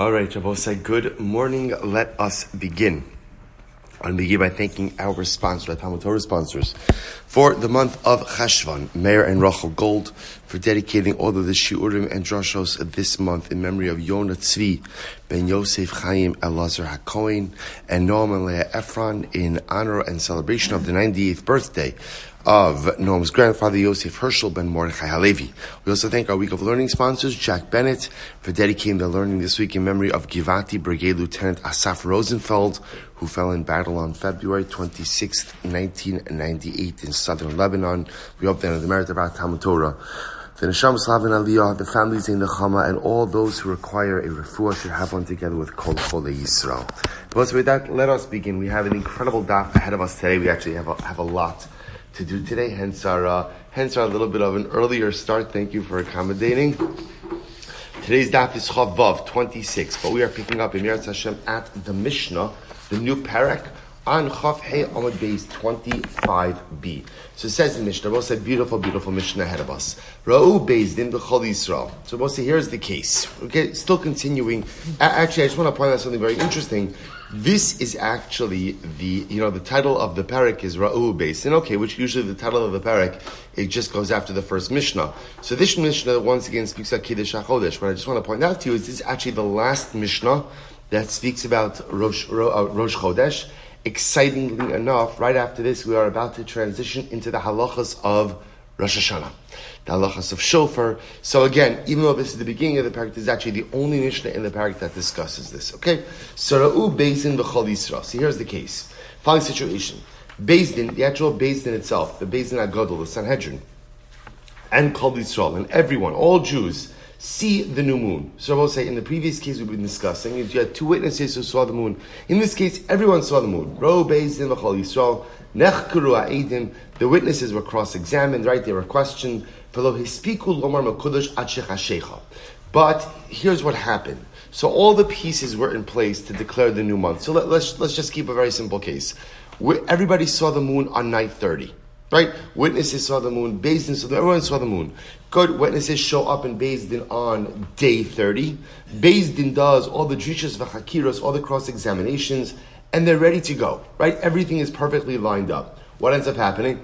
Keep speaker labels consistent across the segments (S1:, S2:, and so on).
S1: All right, Shabbos, good morning. Let us begin. I'll begin by thanking our sponsors, our TALMUD TORAH sponsors, for the month of Cheshvan, Meir and Rachel Gold, for dedicating all of the shiurim and drashos this month in memory of Yonah, Tzvi, Ben Yosef, Chaim, Elazar, HaKohen, and Noam Leah Efron in honor and celebration of the 98th birthday of Noam's grandfather, Yosef Hershel, Ben Mordechai Halevi. We also thank our Week of Learning sponsors, Bennett, for dedicating the learning this week in memory of Givati Brigade Lieutenant Assaf Rosenfeld, who fell in battle on February 26th, 1998 in southern Lebanon. We hope that in the merit of our TALMUD TORAH, the Neshama Slav and Aliyah, the families in the Chama, and all those who require a refuah should have one together with Kol Cholei Yisrael. But with that, let us begin. We have an incredible daf ahead of us today. We actually have a lot to do today, hence our little bit of an earlier start. Thank you for accommodating. Today's daf is Chavav 26, but we are picking up in Meretz Hashem at the Mishnah, the new parak, on Chav Hey Amud Beis 25b. So it says in Mishnah, we'll say beautiful Mishnah ahead of us. Ra'u Beis Din B'chol Yisrael. So we'll say here's the case. Okay, still continuing. Actually, I just want to point out something very interesting. This is actually the title of the parak is Ra'u Beis Din. Okay, which usually the title of the parak, it just goes after the first Mishnah. So this Mishnah once again speaks about Kiddush HaChodesh. What I just want to point out to you is this is actually the last Mishnah that speaks about Rosh Chodesh. Excitingly enough, right after this, we are about to transition into the halachas of Rosh Hashana, the halachas of Shofar. So again, even though this is the beginning of the parak, this is actually the only Mishnah in the parak that discusses this. Okay? So Ra'u Beis Din B'chol Yisrael. So here's the case. Following situation. Beis Din, the actual Beis Din itself, the Beis Din HaGadol, the Sanhedrin, and Kol Yisrael, and everyone, all Jews, see the new moon. So I will say, in the previous case we've been discussing, you had two witnesses who saw the moon. In this case, everyone saw the moon. Ro Beis Din V'chol Yisrael, Nechkuru Ha'edim, the witnesses were cross-examined, right? They were questioned. But here's what happened. So all the pieces were in place to declare the new month. So let's just keep a very simple case. Everybody saw the moon on night 30. Right? Witnesses saw the moon, Beis Din saw the moon, everyone saw the moon. Good witnesses show up in Beis Din on day 30. Beis Din does all the drishas v'chakiros, all the cross-examinations, and they're ready to go. Right? Everything is perfectly lined up. What ends up happening?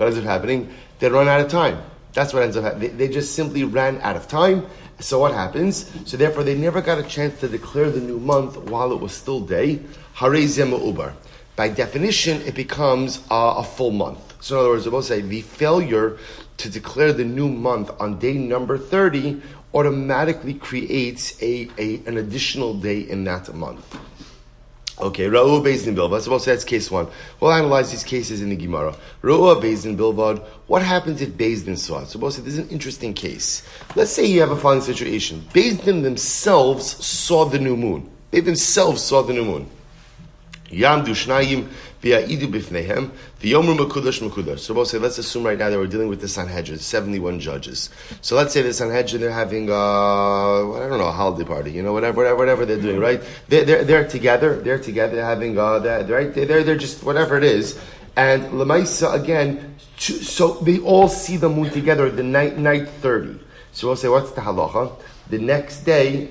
S1: They run out of time. That's what ends up happening. They just simply ran out of time. So what happens? So therefore they never got a chance to declare the new month while it was still day. Harei zeh me'ubar. By definition, it becomes a full month. So in other words, we'll say the failure to declare the new month on day number 30 automatically creates an additional day in that month. Okay, Ra'u Beis Din Bilvad. So we'll say that's case one. We'll analyze these cases in the Gemara. Ra'u Beis Din Bilvad. What happens if Beis Din saw it? So we'll say this is an interesting case. Let's say you have a following situation. Beis Din themselves saw the new moon. They themselves saw the new moon. Yamdu Shnayim v'ya'idu b'fneihem v'yomru mekudash. So we'll say, let's assume right now that we're dealing with the Sanhedrin, 71 judges. So let's say the Sanhedrin, they're having a holiday party, whatever they're doing, right? They're together, they're having right? They're just whatever it is. And Lamaisa again, so they all see the moon together the night 30. So we'll say, what's the halacha? The next day,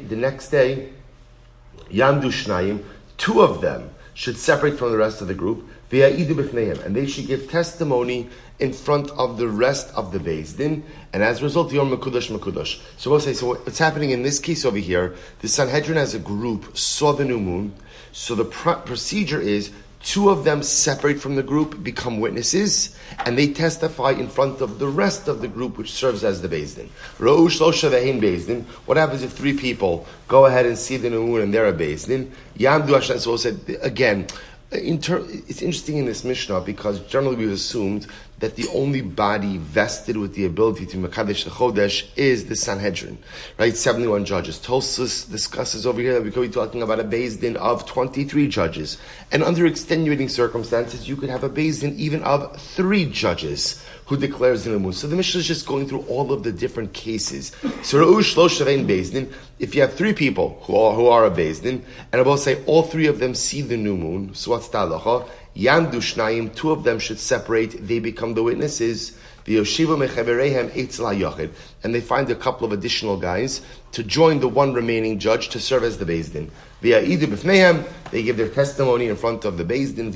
S1: Yamdu Shnayim, two of them should separate from the rest of the group, and they should give testimony in front of the rest of the Beis Din, and as a result, Yom Mekudash. So we'll say, so what's happening in this case over here, the Sanhedrin as a group saw the new moon, so the procedure is, two of them separate from the group, become witnesses, and they testify in front of the rest of the group, which serves as the Beis Din. Ra'u Shlosha Ve'ein Beis Din. What happens if three people go ahead and see the new moon and they're a Beis Din? Yamdu Hashem. So we'll say, again, it's interesting in this Mishnah because generally we've assumed that the only body vested with the ability to Mekadesh the Chodesh is the Sanhedrin, right? 71 judges. Tosfos discusses over here that we could be talking about a Beis Din of 23 judges. And under extenuating circumstances, you could have a Beis Din even of 3 judges who declares the new moon. So the Mishnah is just going through all of the different cases. So Ra'u Shlosh Shavein Beis Din, if you have 3 people who are a Beis Din, and I will say all 3 of them see the new moon, so what's the halacha? Yamdu Shnayim, 2 of them should separate, they become the witnesses. And they find a couple of additional guys to join the one remaining judge to serve as the Beis Din. They give their testimony in front of the Beis Din.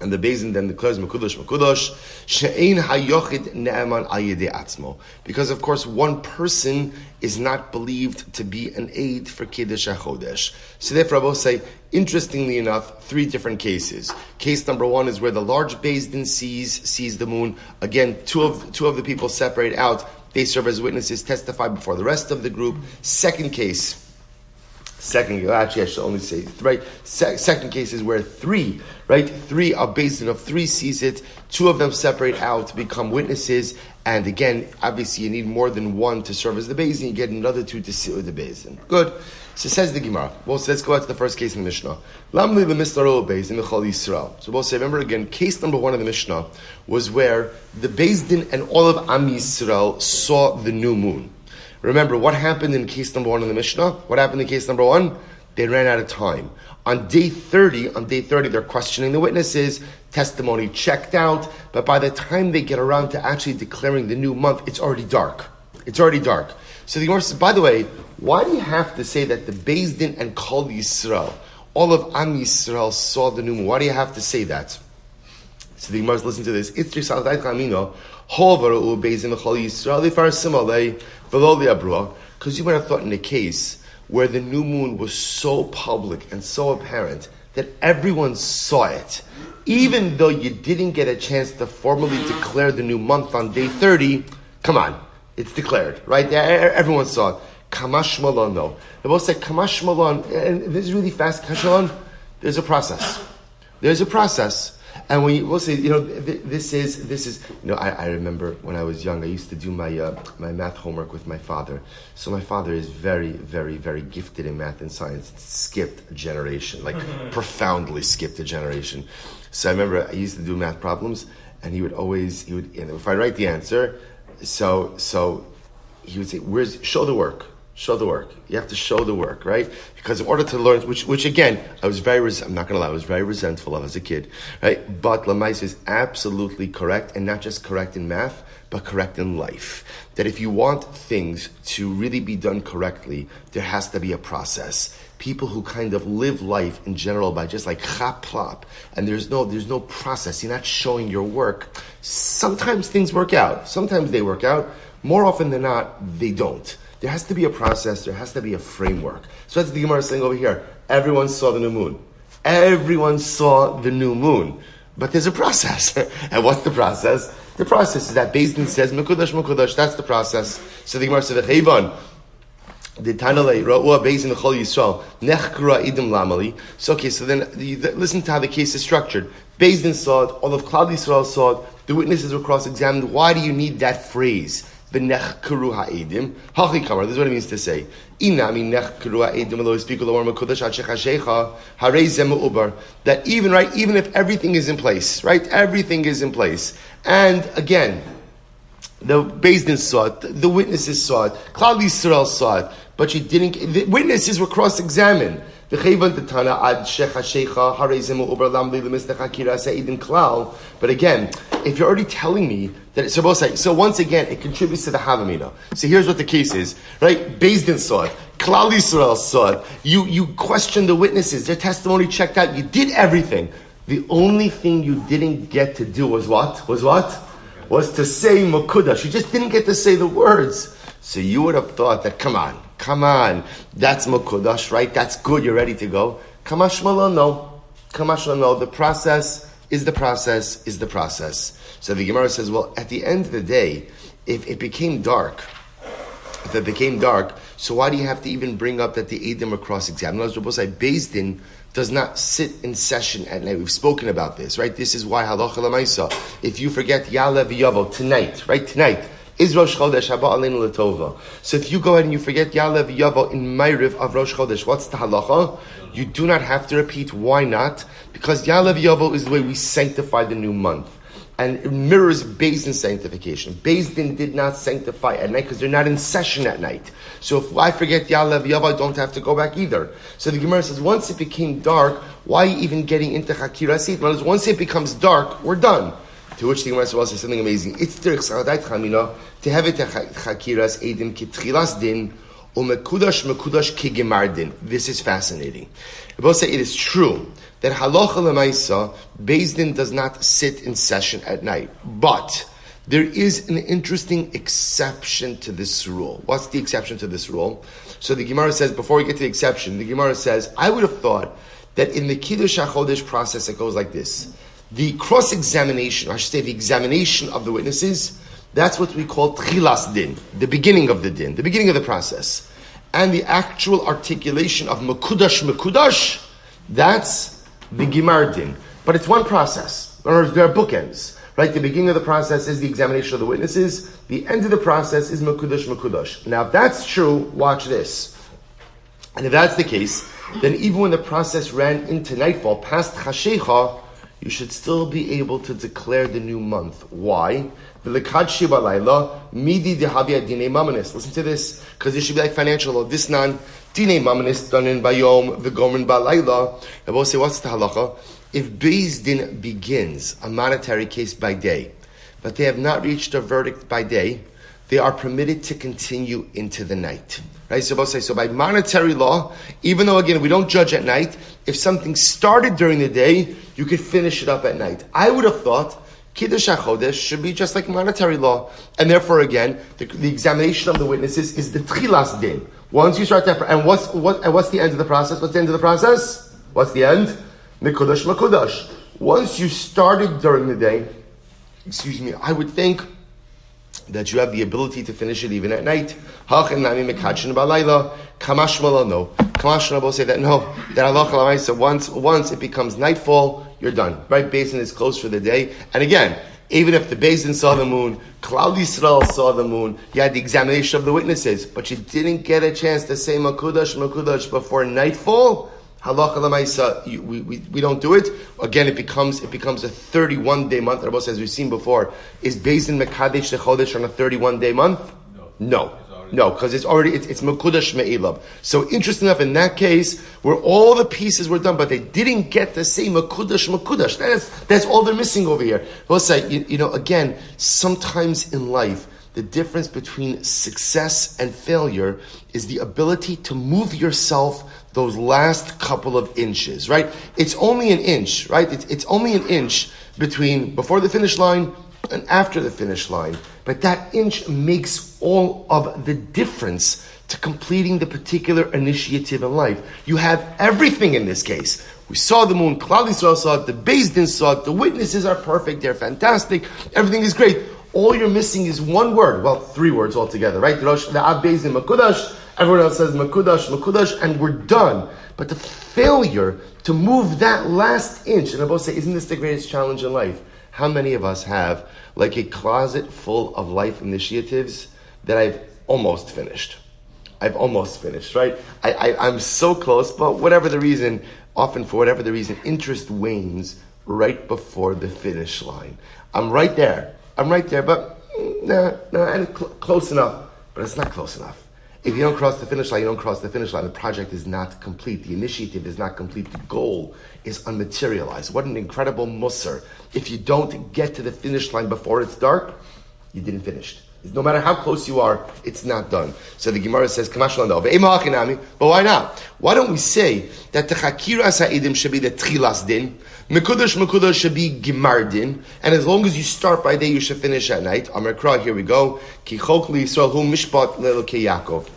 S1: And the Beis Din then declares Mekudosh, She'ein hayochid ne'eman al yedei atzmo. Because of course one person is not believed to be an aid for Kiddush HaChodesh. So therefore I will say, interestingly enough, 3 different cases. Case number 1 is where the large Beis Din sees the moon. Again, two of the people separate out. They serve as witnesses, testify before the rest of the group. Second case, actually I should only say, right? Second case is where 3 are Beis Din of 3 sees it. 2 of them separate out to become witnesses. And again, obviously you need more than 1 to serve as the Beis Din. You get another 2 to sit with the Beis Din. Good. So says the Gemara. Well, so let's go out to the first case in the Mishnah. So we'll say, remember again, case number 1 of the Mishnah was where the Beis Din and all of Am Yisrael saw the new moon. Remember, what happened in case number 1 in the Mishnah? What happened in case number 1? They ran out of time. On day 30, they're questioning the witnesses, testimony checked out, but by the time they get around to actually declaring the new month, it's already dark. So the Gemara says, by the way, why do you have to say that the Beis Din and Kol Yisrael, all of Am Yisrael saw the new moon? Why do you have to say that? So the Gemara says, listen to this. Because you might have thought in a case where the new moon was so public and so apparent that everyone saw it, even though you didn't get a chance to formally declare the new month on day 30, come on, it's declared, right? Everyone saw it. Kamash Malon, though. They both say Kamash Malon, and this is really fast. Kamash Malon, there's a process. And when you will say, this is, I remember when I was young, I used to do my math homework with my father. So my father is very, very, very gifted in math and science. Skipped a generation, profoundly skipped a generation. So I remember I used to do math problems, and he would if I write the answer, so he would say, show the work. You have to show the work, right? Because in order to learn, which again, I'm not going to lie, I was very resentful of as a kid, right? But Lamais is absolutely correct, and not just correct in math, but correct in life. That if you want things to really be done correctly, there has to be a process. People who kind of live life in general by just chap plop, and there's no process. You're not showing your work. Sometimes things work out. Sometimes they work out. More often than not, they don't. There has to be a process. There has to be a framework. So that's the Gemara saying over here. Everyone saw the new moon. But there's a process. And what's the process? The process is that Beis Din says, Mekudosh, that's the process. So the Gemara says, so then listen to how the case is structured. Beis Din saw it, all of Klal Yisrael saw it, the witnesses were cross-examined. Why do you need that phrase? This is what it means to say. That even if everything is in place, right? Everything is in place. And again, the Beis Din saw it, the witnesses saw it, Klal Yisrael saw it, but the witnesses were cross-examined. But again, if you're already telling me that it's supposed to say, so once again, it contributes to the Havamina. So here's what the case is, right? Beis Din saw it, Klal Yisrael saw it, you questioned the witnesses, their testimony checked out, you did everything. The only thing you didn't get to do was what? Was to say Mekudosh. You just didn't get to say the words. So you would have thought that, come on, that's Mekudosh, right? That's good, you're ready to go. Kamash Malon, no. The process is the process. So the Gemara says, well, at the end of the day, if it became dark, so why do you have to even bring up that the Eidim are cross-examined? As Rabbi say, Beis Din does not sit in session at night. We've spoken about this, right? This is why Halacha L'Maisa, if you forget Ya'aleh V'Yavo tonight, is Rosh Chodesh Haba Aleinu L'Tova. So if you go ahead and you forget Ya'aleh V'Yavo in Memory of Rosh Chodesh, what's the halacha? You do not have to repeat. Why not? Because Ya'aleh V'Yavo is the way we sanctify the new month. And it mirrors Beis Din sanctification. Beis Din did not sanctify at night because they're not in session at night. So if I forget Ya'aleh V'Yavo, I don't have to go back either. So the Gemara says, once it became dark, why are you even getting into Chakira Sit? Once it becomes dark, we're done. To which the Gemara says something amazing. It's derech saladait chamina to have it chakiras edim kitchilas din umekudash ki gemar din. This is fascinating. We both say it is true that halacha lemaisa Beis Din does not sit in session at night, but there is an interesting exception to this rule. What's the exception to this rule? So the Gemara says, before we get to the exception, the Gemara says, I would have thought that in the Kiddush HaChodesh process it goes like this. The cross-examination, I should say the examination of the witnesses, that's what we call Tchilas Din, the beginning of the Din, the beginning of the process. And the actual articulation of Mekudash, that's the Gemar Din. But it's one process. In other words, there are bookends. Right? The beginning of the process is the examination of the witnesses. The end of the process is Mekudash. Now, if that's true, watch this. And if that's the case, then even when the process ran into nightfall, past Chashecha, you should still be able to declare the new month. Why? Listen to this, because it should be like financial law. This non dine mamanis done in bayom the gomen balayla. I will say, what's the halacha? If Beis Din begins a monetary case by day, but they have not reached a verdict by day, they are permitted to continue into the night. Right? So by monetary law, even though again we don't judge at night, if something started during the day, you could finish it up at night. I would have thought Kiddush HaChodesh should be just like monetary law, and therefore again the examination of the witnesses is the Tchilas Din. Once you start that, and what's the end of the process? What's the end of the process? What's the end? Mekudash. Once you started during the day, I would think that you have the ability to finish it even at night. No. Kamashma will say that no, that Allah once it becomes nightfall, you're done. Right? Beis Din is closed for the day. And again, even if the Beis Din saw the moon, Klal Yisrael saw the moon, you had the examination of the witnesses, but you didn't get a chance to say Mekudash before nightfall. Halacha l'maisa, we don't do it. Again, it becomes a 31-day month. Rabbi says, we've seen before, is Beis Din Mekadesh the Chodesh on a 31-day month? No, because it's Mekudash Me'ilab. So interesting enough, in that case, where all the pieces were done, but they didn't get to say Mekudash. That's all they're missing over here. We'll say, again, sometimes in life, the difference between success and failure is the ability to move yourself those last couple of inches, right? It's only an inch, right? It's only an inch between before the finish line and after the finish line. But that inch makes all of the difference to completing the particular initiative in life. You have everything in this case. We saw the moon, Klal Yisrael saw it, the Beis Din saw it, the witnesses are perfect, they're fantastic, everything is great. All you're missing is one word, well, 3 words altogether, right? The Rosh, the Ab Beis Din Mekudash, everyone else says Mekudash, and we're done. But the failure to move that last inch, and I both say, isn't this the greatest challenge in life? How many of us have like a closet full of life initiatives that I've almost finished, right? I'm so close, but whatever the reason, interest wanes right before the finish line. I'm right there, but close enough, but it's not close enough. If you don't cross the finish line, The project is not complete. The initiative is not complete. The goal is unmaterialized. What an incredible musar. If you don't get to the finish line before it's dark, you didn't finish. No matter how close you are, it's not done. So the Gemara says, but why not? Why don't we say that the Chakiras Ha'idim should be the Tchilas Din, Mekudash should be Gemar Din, and as long as you start by day, you should finish at night. Amar Kra, here we go. Ki chok li Yisrael hu mishpat le'elokei Yaakov.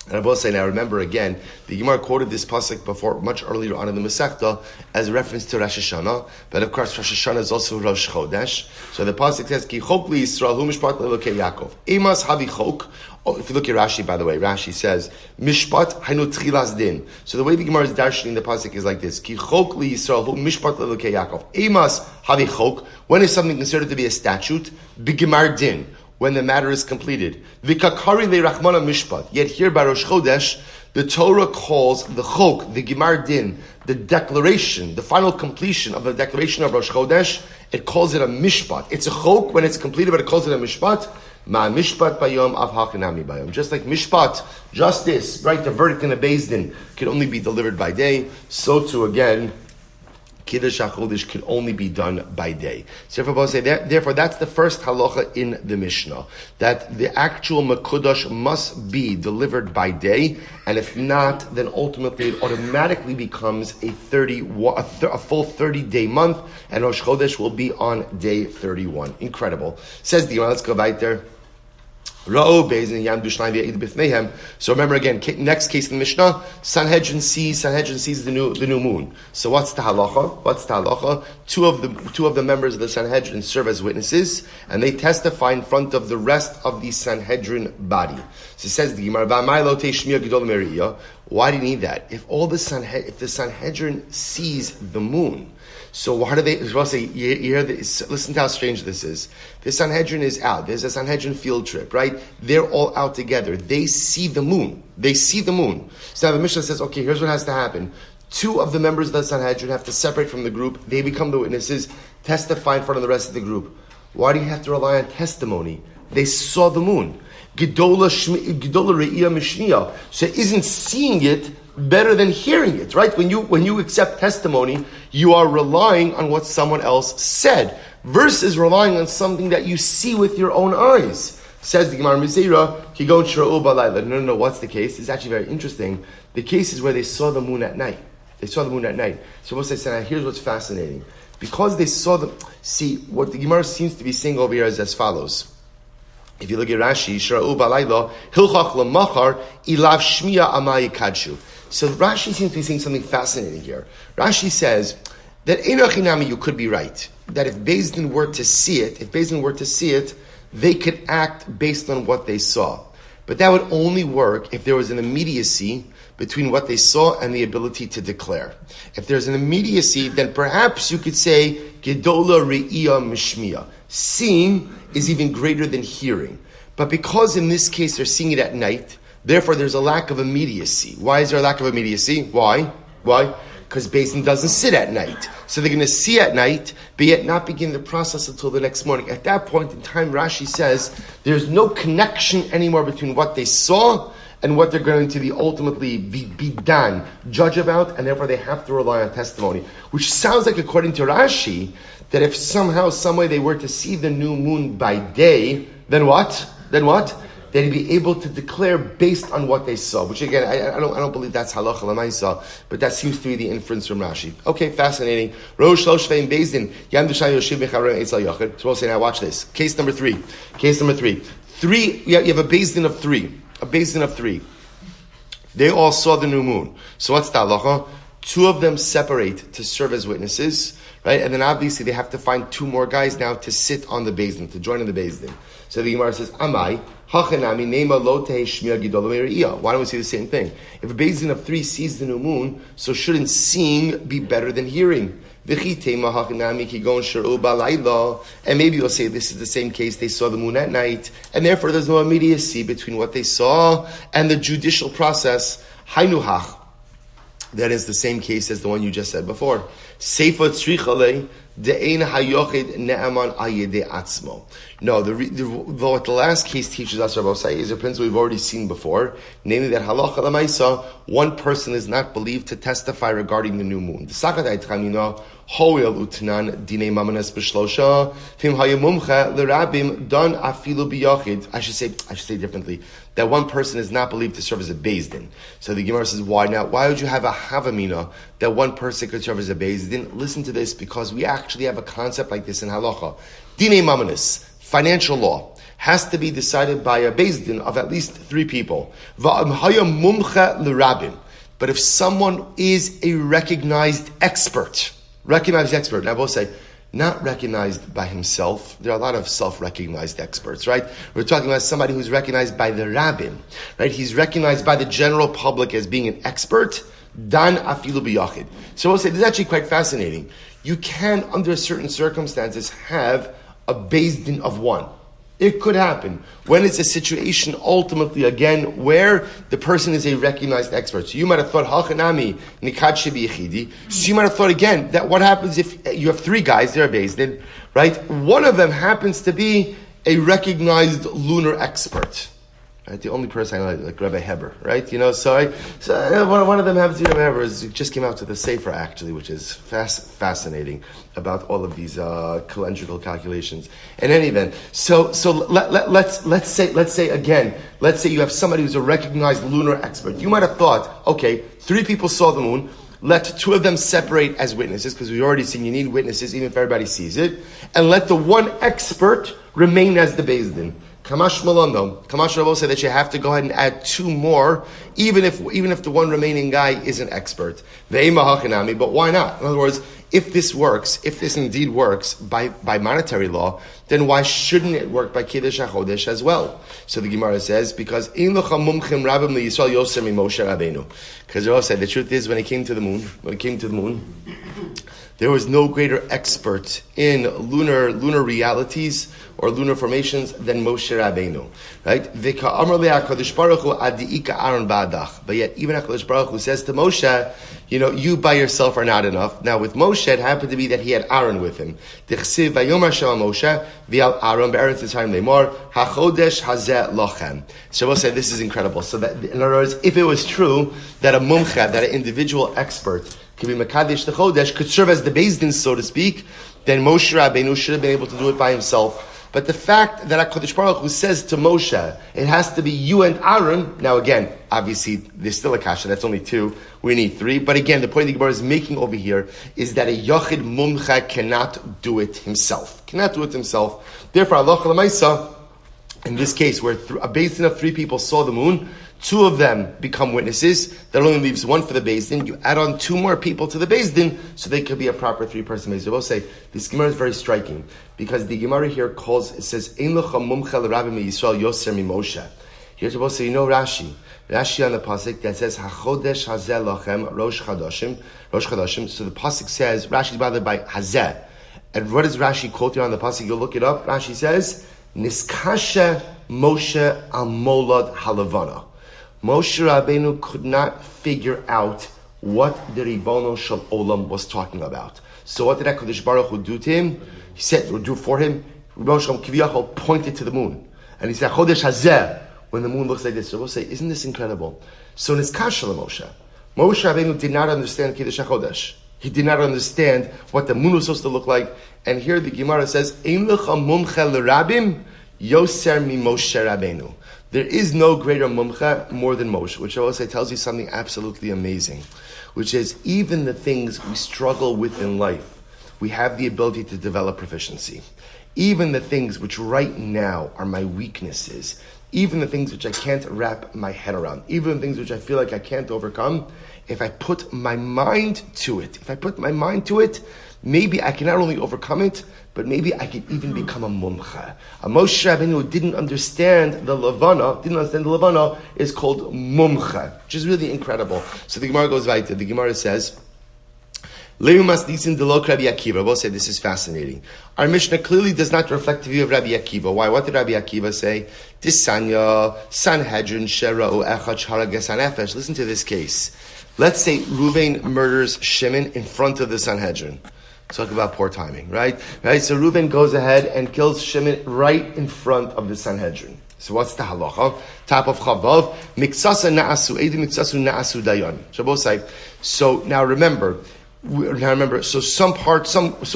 S1: And I will say, now remember again, the Gemara quoted this pasuk before, much earlier on in the Masechta, as a reference to Rosh Hashana. But of course, Rosh Hashana is also Rosh Chodesh. So the pasuk says, Ki chok li Yisrael hu mishpat le'elokei Yaakov. Emas havi chok. Oh, if you look at Rashi, by the way, Rashi says, Mishpat hainu tchilas din. So the way the Gemara is darshaning the pasuk is like this. Ki chok li Yisrael hu mishpat le'elokei Yaakov. Emas havi chok. When is something considered to be a statute? B'gemar din. When the matter is completed. V'kakari le'rachmana mishpat. Yet here by Rosh Chodesh, the Torah calls the chok, the Gemar Din, the declaration, the final completion of the declaration of Rosh Chodesh, it calls it a mishpat. It's a chok when it's completed, but it calls it a mishpat. Ma mishpat bayom av hakinami bayom. Just like mishpat, justice, right, the verdict in a Beis Din can only be delivered by day, so too again, Kiddush HaChodesh could only be done by day. So therefore, that's the first halacha in the Mishnah, that the actual Mekudosh must be delivered by day, and if not, then ultimately it automatically becomes a full 30-day month, and Rosh Chodesh will be on day 31. Incredible. Says the Yonah, let's go right there. So remember again, next case in the Mishnah, Sanhedrin sees the new moon. So what's the halacha? Two of the members of the Sanhedrin serve as witnesses, and they testify in front of the rest of the Sanhedrin body. So it says the Gemara, why do you need that? If the Sanhedrin sees the moon, so why do they? You hear this, listen to how strange this is. The Sanhedrin is out. There's a Sanhedrin field trip, right? They're all out together. They see the moon. So now the Mishnah says, okay, here's what has to happen. Two of the members of the Sanhedrin have to separate from the group. They become the witnesses, testify in front of the rest of the group. Why do you have to rely on testimony? They saw the moon. Gedola re'iyah mishniya. So isn't seeing it better than hearing it, right? When you accept testimony, you are relying on what someone else said, versus relying on something that you see with your own eyes. Says the Gemara Mizera, Kigon Shira'u Balayla. No, what's the case? It's actually very interesting. The case is where they saw the moon at night. So what they said, here's what's fascinating. Because they saw what the Gemara seems to be saying over here is as follows. If you look at Rashi, Shira'u Balayla, Hilchach Lamachar, Ilav Shmiya Amai Kadshu. So Rashi seems to be saying something fascinating here. Rashi says that Einachinami, you could be right. That if Beis Din were to see it, they could act based on what they saw. But that would only work if there was an immediacy between what they saw and the ability to declare. If there's an immediacy, then perhaps you could say, Gedola Re'iyah Mishmiya. Seeing is even greater than hearing. But because in this case they're seeing it at night, therefore there's a lack of immediacy. Why is there a lack of immediacy? Why? Because Beis Din doesn't sit at night. So they're going to see at night, but yet not begin the process until the next morning. At that point in time, Rashi says, there's no connection anymore between what they saw and what they're going to be ultimately be done, judge about, and therefore they have to rely on testimony. Which sounds like, according to Rashi, that if somehow, some way they were to see the new moon by day, then what? They'd be able to declare based on what they saw. Which again, I don't believe that's halacha l'maisa, but that seems to be the inference from Rashi. Okay, fascinating. Rosh Vein Beis Din Yam Dushay Yoshiv Mecharon Eitzel Yochid. So we'll say now, watch this. Case number three. Three. You have a Beis Din of three. They all saw the new moon. So what's the halacha? Two of them separate to serve as witnesses, right? And then obviously they have to find two more guys now to sit on the Beis Din, to join in the Beis Din. So the Gemara says, Amai, Hachanami, Nema Lo Tehei Shmiya Gidol Meiriyah. Why don't we see the same thing? If a Beis Din of three sees the new moon, so shouldn't seeing be better than hearing? And maybe you'll say this is the same case, they saw the moon at night, and therefore there's no immediacy between what they saw and the judicial process. Hainuhach. That is the same case as the one you just said before. Seifa tzrichalei de'ein hayochid ne'aman ayede atzmo. No, what the last case teaches us, Rabbi Say, is a principle we've already seen before, namely that halacha l'maisa, one person is not believed to testify regarding the new moon. The Sakatay Tchamina hoel utnan dinei mamanes b'shlosha tim hayamumcha l'rabim don afilu biyachid. I should say differently. That one person is not believed to serve as a Beis Din. So the Gemara says, why now? Why would you have a havamina that one person could serve as a Beis Din? Listen to this, because we actually have a concept like this in halacha. Dinei mamanes, financial law, has to be decided by a Beis Din of at least three people. But if someone is a recognized expert, now both say, not recognized by himself. There are a lot of self-recognized experts, right? We're talking about somebody who's recognized by the rabbin, right? He's recognized by the general public as being an expert. Dan afilu biyachid. So we'll say, this is actually quite fascinating. You can, under certain circumstances, have a Beis Din of one. It could happen when it's a situation ultimately, again, where the person is a recognized expert. So you might have thought, Hachanami, Nikad Shebi Yechidi. So you might have thought again, that what happens if you have three guys, they're Beis Din, right? One of them happens to be a recognized lunar expert. Right? The only person I like Rabbi Heber, right? So one of them happens to be Rabbi Heber. It just came out to the Sefer, actually, which is fascinating about all of these calendrical calculations. In any event, so let's say you have somebody who's a recognized lunar expert. You might have thought, okay, 3 people saw the moon. Let 2 of them separate as witnesses, because we've already seen you need witnesses even if everybody sees it, and let the one expert remain as the Beis Din. Kamash Malon though, Kamash Rabbi said that you have to go ahead and add 2 more, even if the one remaining guy is an expert. But why not? In other words, if this indeed works by monetary law, then why shouldn't it work by Kiddush HaChodesh as well? So the Gemara says, because Because Rabbi said the truth is when it came to the moon, there was no greater expert in lunar realities or lunar formations than Moshe Rabbeinu, right? But yet, even HaKadosh Baruch Hu says to Moshe, you by yourself are not enough. Now, with Moshe, it happened to be that he had Aaron with him. Shabbos said, this is incredible. So that, in other words, if it was true that a mumcha, that an individual expert could be Mekadesh the Chodesh, could serve as the Beis Din, so to speak, then Moshe Rabbeinu should have been able to do it by himself. But the fact that HaKadosh Baruch Hu says to Moshe, it has to be you and Aaron. Now again, obviously, there's still a kasha, that's only 2. We need 3. But again, the point the Gemara is making over here is that a Yochid Mumcha cannot do it himself. Therefore, Allah L'maisa, in this case, where a Beis Din of 3 people saw the moon, 2 of them become witnesses. That only leaves 1 for the Beis Din. You add on 2 more people to the Beis Din, so they could be a proper 3-person Beis Din. I will say, this Gemara is very striking, because the Gemara here says, Ein lecha mumcha l'Rabbi Yisrael yoser mi-Moshe. Here's what say, Rashi. Rashi on the pasuk that says, HaChodesh hazeh lachem Rosh Chodashim. So the pasuk says, Rashi is bothered by hazeh. And what is Rashi quoted on the pasuk? You'll look it up. Rashi says, Niskashe Moshe al molad halavana. Moshe Rabbeinu could not figure out what the Ribono Shel Olam was talking about. So what did HaKadosh Baruch Hu do to him? He said, or do for him, Ribono Shel Olam Kiviyachol pointed to the moon. And he said, Chodesh Hazeh, when the moon looks like this. So we'll say, isn't this incredible? So in his kasha Moshe Rabbeinu did not understand Kiddush HaChodesh. He did not understand what the moon was supposed to look like. And here the Gemara says, Ein lecha mumcha l'Rabim yoser mi Moshe Rabbeinu. There is no greater mumcha more than Moshe, which I will say tells you something absolutely amazing, which is even the things we struggle with in life, we have the ability to develop proficiency. Even the things which right now are my weaknesses, even the things which I can't wrap my head around, even the things which I feel like I can't overcome, if I put my mind to it, maybe I can not only overcome it, but maybe I could even become a mumcha. A Moshe Rabbeinu who didn't understand the Levana is called mumcha, which is really incredible. So the Gemara goes right. The Gemara says, Leumas disin delok Rabbi Akiva. We'll say this is fascinating. Our Mishnah clearly does not reflect the view of Rabbi Akiva. Why? What did Rabbi Akiva say? Tisanya Sanhedrin Shera'u Echad Harages Hanefesh. Listen to this case. Let's say Reuven murders Shimon in front of the Sanhedrin. Talk about poor timing, right? So Reuven goes ahead and kills Shimon right in front of the Sanhedrin. So what's the halacha? Top of Chavav, Miksasa na'asu edim, Miksasu na'asu dayan. Shabbos say. So now remember, so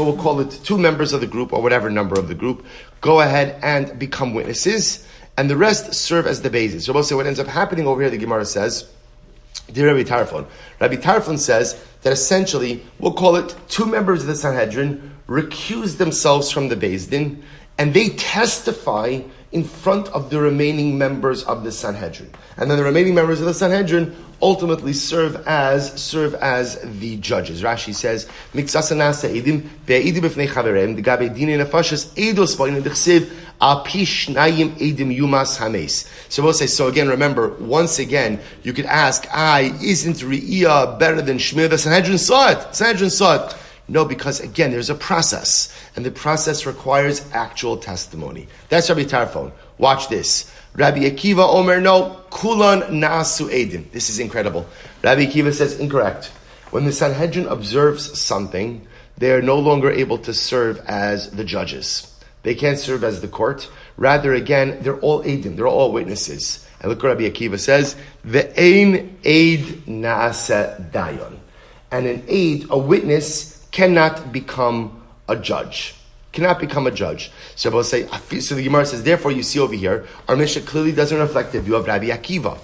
S1: we'll call it 2 members of the group, or whatever number of the group, go ahead and become witnesses, and the rest serve as the basis. Shabbos say what ends up happening over here, the Gemara says, dear Rabbi Tarfon. Rabbi Tarfon says that essentially, we'll call it 2 members of the Sanhedrin recuse themselves from the Beis Din, and they testify in front of the remaining members of the Sanhedrin. And then the remaining members of the Sanhedrin ultimately serve as the judges. Rashi says, Miksasanasa edim, be'edim b'fnei chaverem, d'gabe dine nefashas, eidos ba'in d'chsev, al pi shnayim edim yumas hames. So we'll say, so again, remember, once again, you could ask, isn't Re'iyah better than Shmir? The Sanhedrin saw it. No, because again, there's a process, and the process requires actual testimony. That's Rabbi Tarfon. Watch this. Rabbi Akiva Omer, no, kulan na'asu edim. This is incredible. Rabbi Akiva says incorrect. When the Sanhedrin observes something, they are no longer able to serve as the judges. They can't serve as the court. Rather, again, they're all edim. They're all witnesses. And look what Rabbi Akiva says, Ve'ein eid na'aseh dayon. And an aid, a witness, cannot become a judge. Cannot become a judge. So we'll say, so the Gemara says, therefore you see over here, our Mishnah clearly doesn't reflect the view of Rabbi Akiva.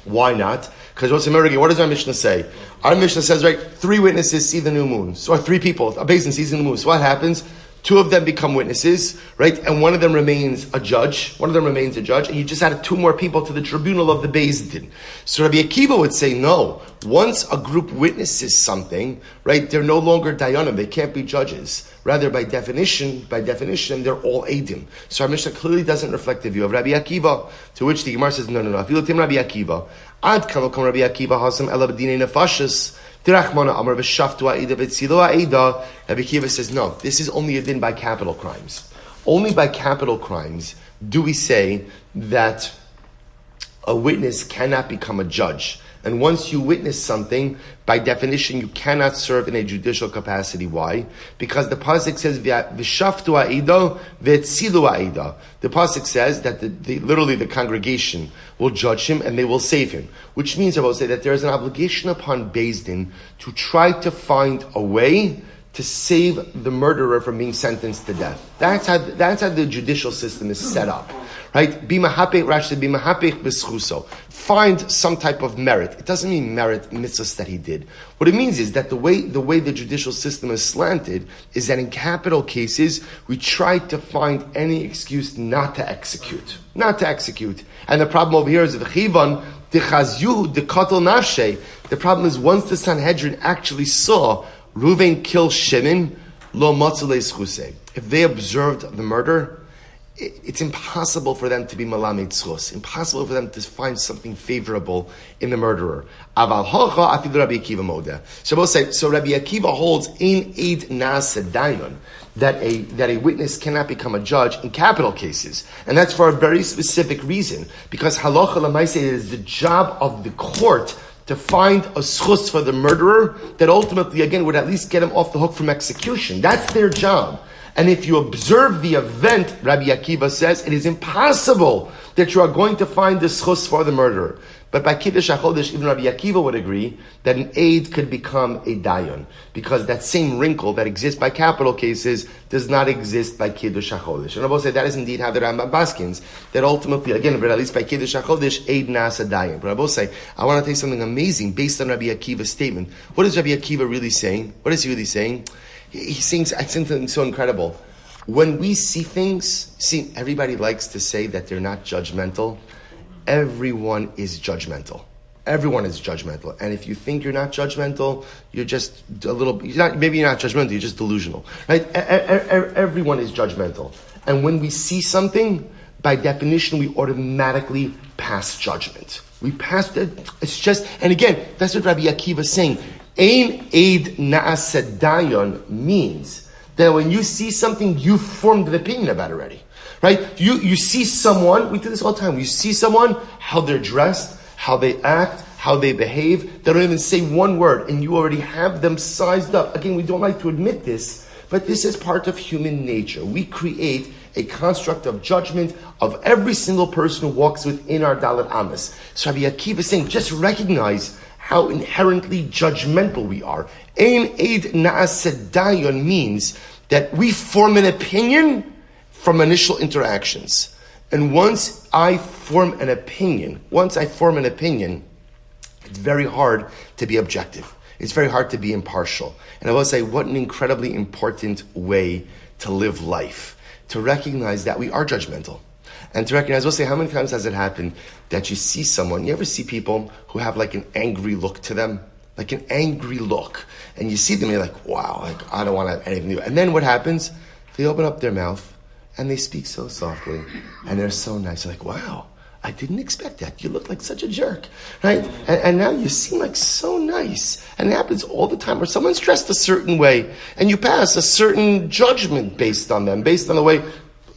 S1: Why not? Because what does our Mishnah say? Our Mishnah says, right, 3 witnesses see the new moon. So 3 people, a basin sees the new moon. So what happens? 2 of them become witnesses, right? And one of them remains a judge. And you just added 2 more people to the tribunal of the Beis Din. So Rabbi Akiva would say, no. Once a group witnesses something, right, they're no longer dayanim. They can't be judges. Rather, by definition, they're all edim. So our Mishnah clearly doesn't reflect the view of Rabbi Akiva. To which the Gemara says, no. If you look at Rabbi Akiva, ad kalokom Rabbi Akiva hasam ela b'dinei nefashis. Rabbi Akiva says, no, this is only a din by capital crimes. Only by capital crimes do we say that a witness cannot become a judge. And once you witness something, by definition, you cannot serve in a judicial capacity. Why? Because the pasuk says, "V'shaftu ha'ida v'etzilu ha'ida." The pasuk says that literally the congregation will judge him and they will save him. Which means, I will say, that there is an obligation upon Beis Din to try to find a way to save the murderer from being sentenced to death. That's how the judicial system is set up. Right? Bimahapech, Rashi said, bimahapech b'schuso. Find some type of merit. It doesn't mean merit mitzvahs that he did. What it means is that the way the judicial system is slanted is that in capital cases, we try to find any excuse not to execute. Not to execute. And the problem over here is the chivan, dechazyu, dekatel nafshe. The problem is once the Sanhedrin actually saw Reuven kill Shimon, lo matzalei schusei. If they observed the murder, it's impossible for them to be malamed tzchus. Impossible for them to find something favorable in the murderer. Aval hocha afidu Rabbi Akiva moda. So we'll say, so Rabbi Akiva holds in eid na'aseh dayon that a witness cannot become a judge in capital cases, and that's for a very specific reason. Because halacha l'maaseh is the job of the court to find a schus for the murderer that ultimately, again, would at least get him off the hook from execution. That's their job. And if you observe the event, Rabbi Akiva says, it is impossible that you are going to find the schus for the murderer. But by Kiddush HaChodesh, even Rabbi Akiva would agree that an aid could become a dayan, because that same wrinkle that exists by capital cases does not exist by Kiddush HaChodesh. And I will say that is indeed how the Rambam baskins, that ultimately, again, but at least by Kiddush HaChodesh, aid na'aseh dayan. But I will say, I want to tell you something amazing based on Rabbi Akiva's statement. What is Rabbi Akiva really saying? What is he really saying? He's saying something so incredible. When we see things, everybody likes to say that they're not judgmental. Everyone is judgmental. Everyone is judgmental. And if you think you're not judgmental, you're just maybe you're not judgmental, you're just delusional. Right? Everyone is judgmental. And when we see something, by definition, we automatically pass judgment. We pass it. It's just, and again, that's what Rabbi Akiva is saying. Ein eid na'aseh dayan means that when you see something, you've formed an opinion about it already. Right? You see someone, we do this all the time, you see someone, how they're dressed, how they act, how they behave, they don't even say one word, and you already have them sized up. Again, we don't like to admit this, but this is part of human nature. We create a construct of judgment of every single person who walks within our Dalet Amos. So Rabbi Akiva is saying, just recognize how inherently judgmental we are. Ein eid na'aseh dayan means that we form an opinion from initial interactions. And once I form an opinion, it's very hard to be objective. It's very hard to be impartial. And I will say, what an incredibly important way to live life. To recognize that we are judgmental. And to recognize, we'll say, how many times has it happened that you see someone, you ever see people who have like an angry look to them? Like an angry look. And you see them and you're like, wow, like I don't want to have anything to do. And then what happens? They open up their mouth and they speak so softly. And they're so nice. You're like, wow, I didn't expect that. You look like such a jerk. Right? And now you seem like so nice. And it happens all the time where someone's dressed a certain way and you pass a certain judgment based on them, based on the way,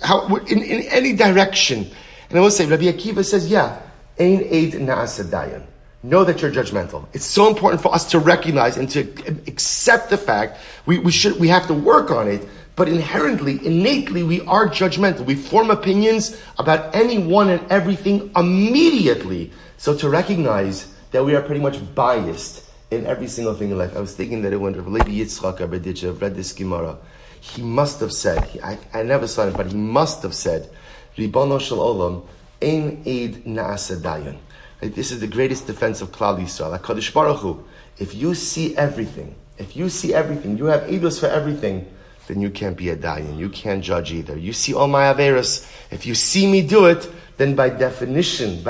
S1: how in any direction. And I will say, Rabbi Akiva says, yeah, ein eid na'aseh dayan. Know that you're judgmental. It's so important for us to recognize and to accept the fact we have to work on it, but inherently, innately, we are judgmental. We form opinions about anyone and everything immediately. So to recognize that we are pretty much biased in every single thing in life. I was thinking that when Rabbi Yitzchok read this Gemara, he must have said, I never saw it, but he must have said, Ribono shel Olam, ein eid na'asa dayan. This is the greatest defense of Klal Yisrael. HaKadosh Baruch Hu, if you see everything, you have eidos for everything, then you can't be a dayan. You can't judge either. You see all my averos. If you see me do it, then by definition,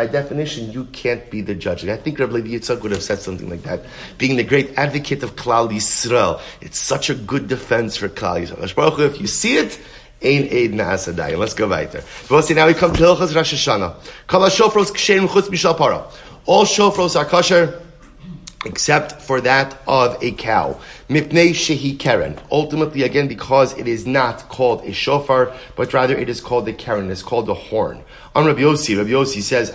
S1: you can't be the judge. And I think Rabbi Yitzchok would have said something like that. Being the great advocate of Klal Yisrael, it's such a good defense for Klal Yisrael. Baruch Hu, if you see it, ein eid na'asa dayan. Let's go weiter. We'll see now we come to Hilchos Rosh Hashana. Kol hashofros ksherim chutz mishal para. All shofros are kosher, except for that of a cow. Mipnei shehi keren. Ultimately, again, because it is not called a shofar, but rather it is called a keren. It's called a horn. On Rabbi Yossi says,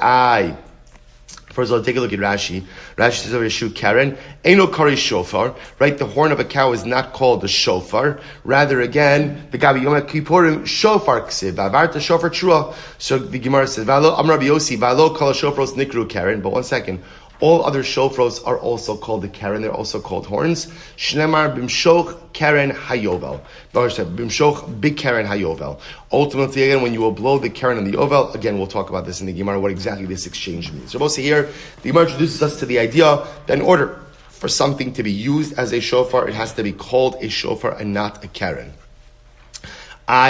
S1: first of all, take a look at Rashi. Rashi says over Yeshu Karen, Eino Kari Shofar, right? The horn of a cow is not called a shofar. Rather, again, the Gabi Yom Kippurim Shofar Ksiv, Avarta Shofar Trua. So the Gemara says, Valo, Am Rabbi Yossi, Valo Kala Shofros Nikru Karen. But 1 second. All other shofros are also called the keren. They're also called horns. Shnemar bimshoch keren hayovel. Bimshoch big keren hayovel. Ultimately, again, when you will blow the keren and the ovel, again, we'll talk about this in the Gemara, what exactly this exchange means. So, also here, the Gemara introduces us to the idea that in order for something to be used as a shofar, it has to be called a shofar and not a keren.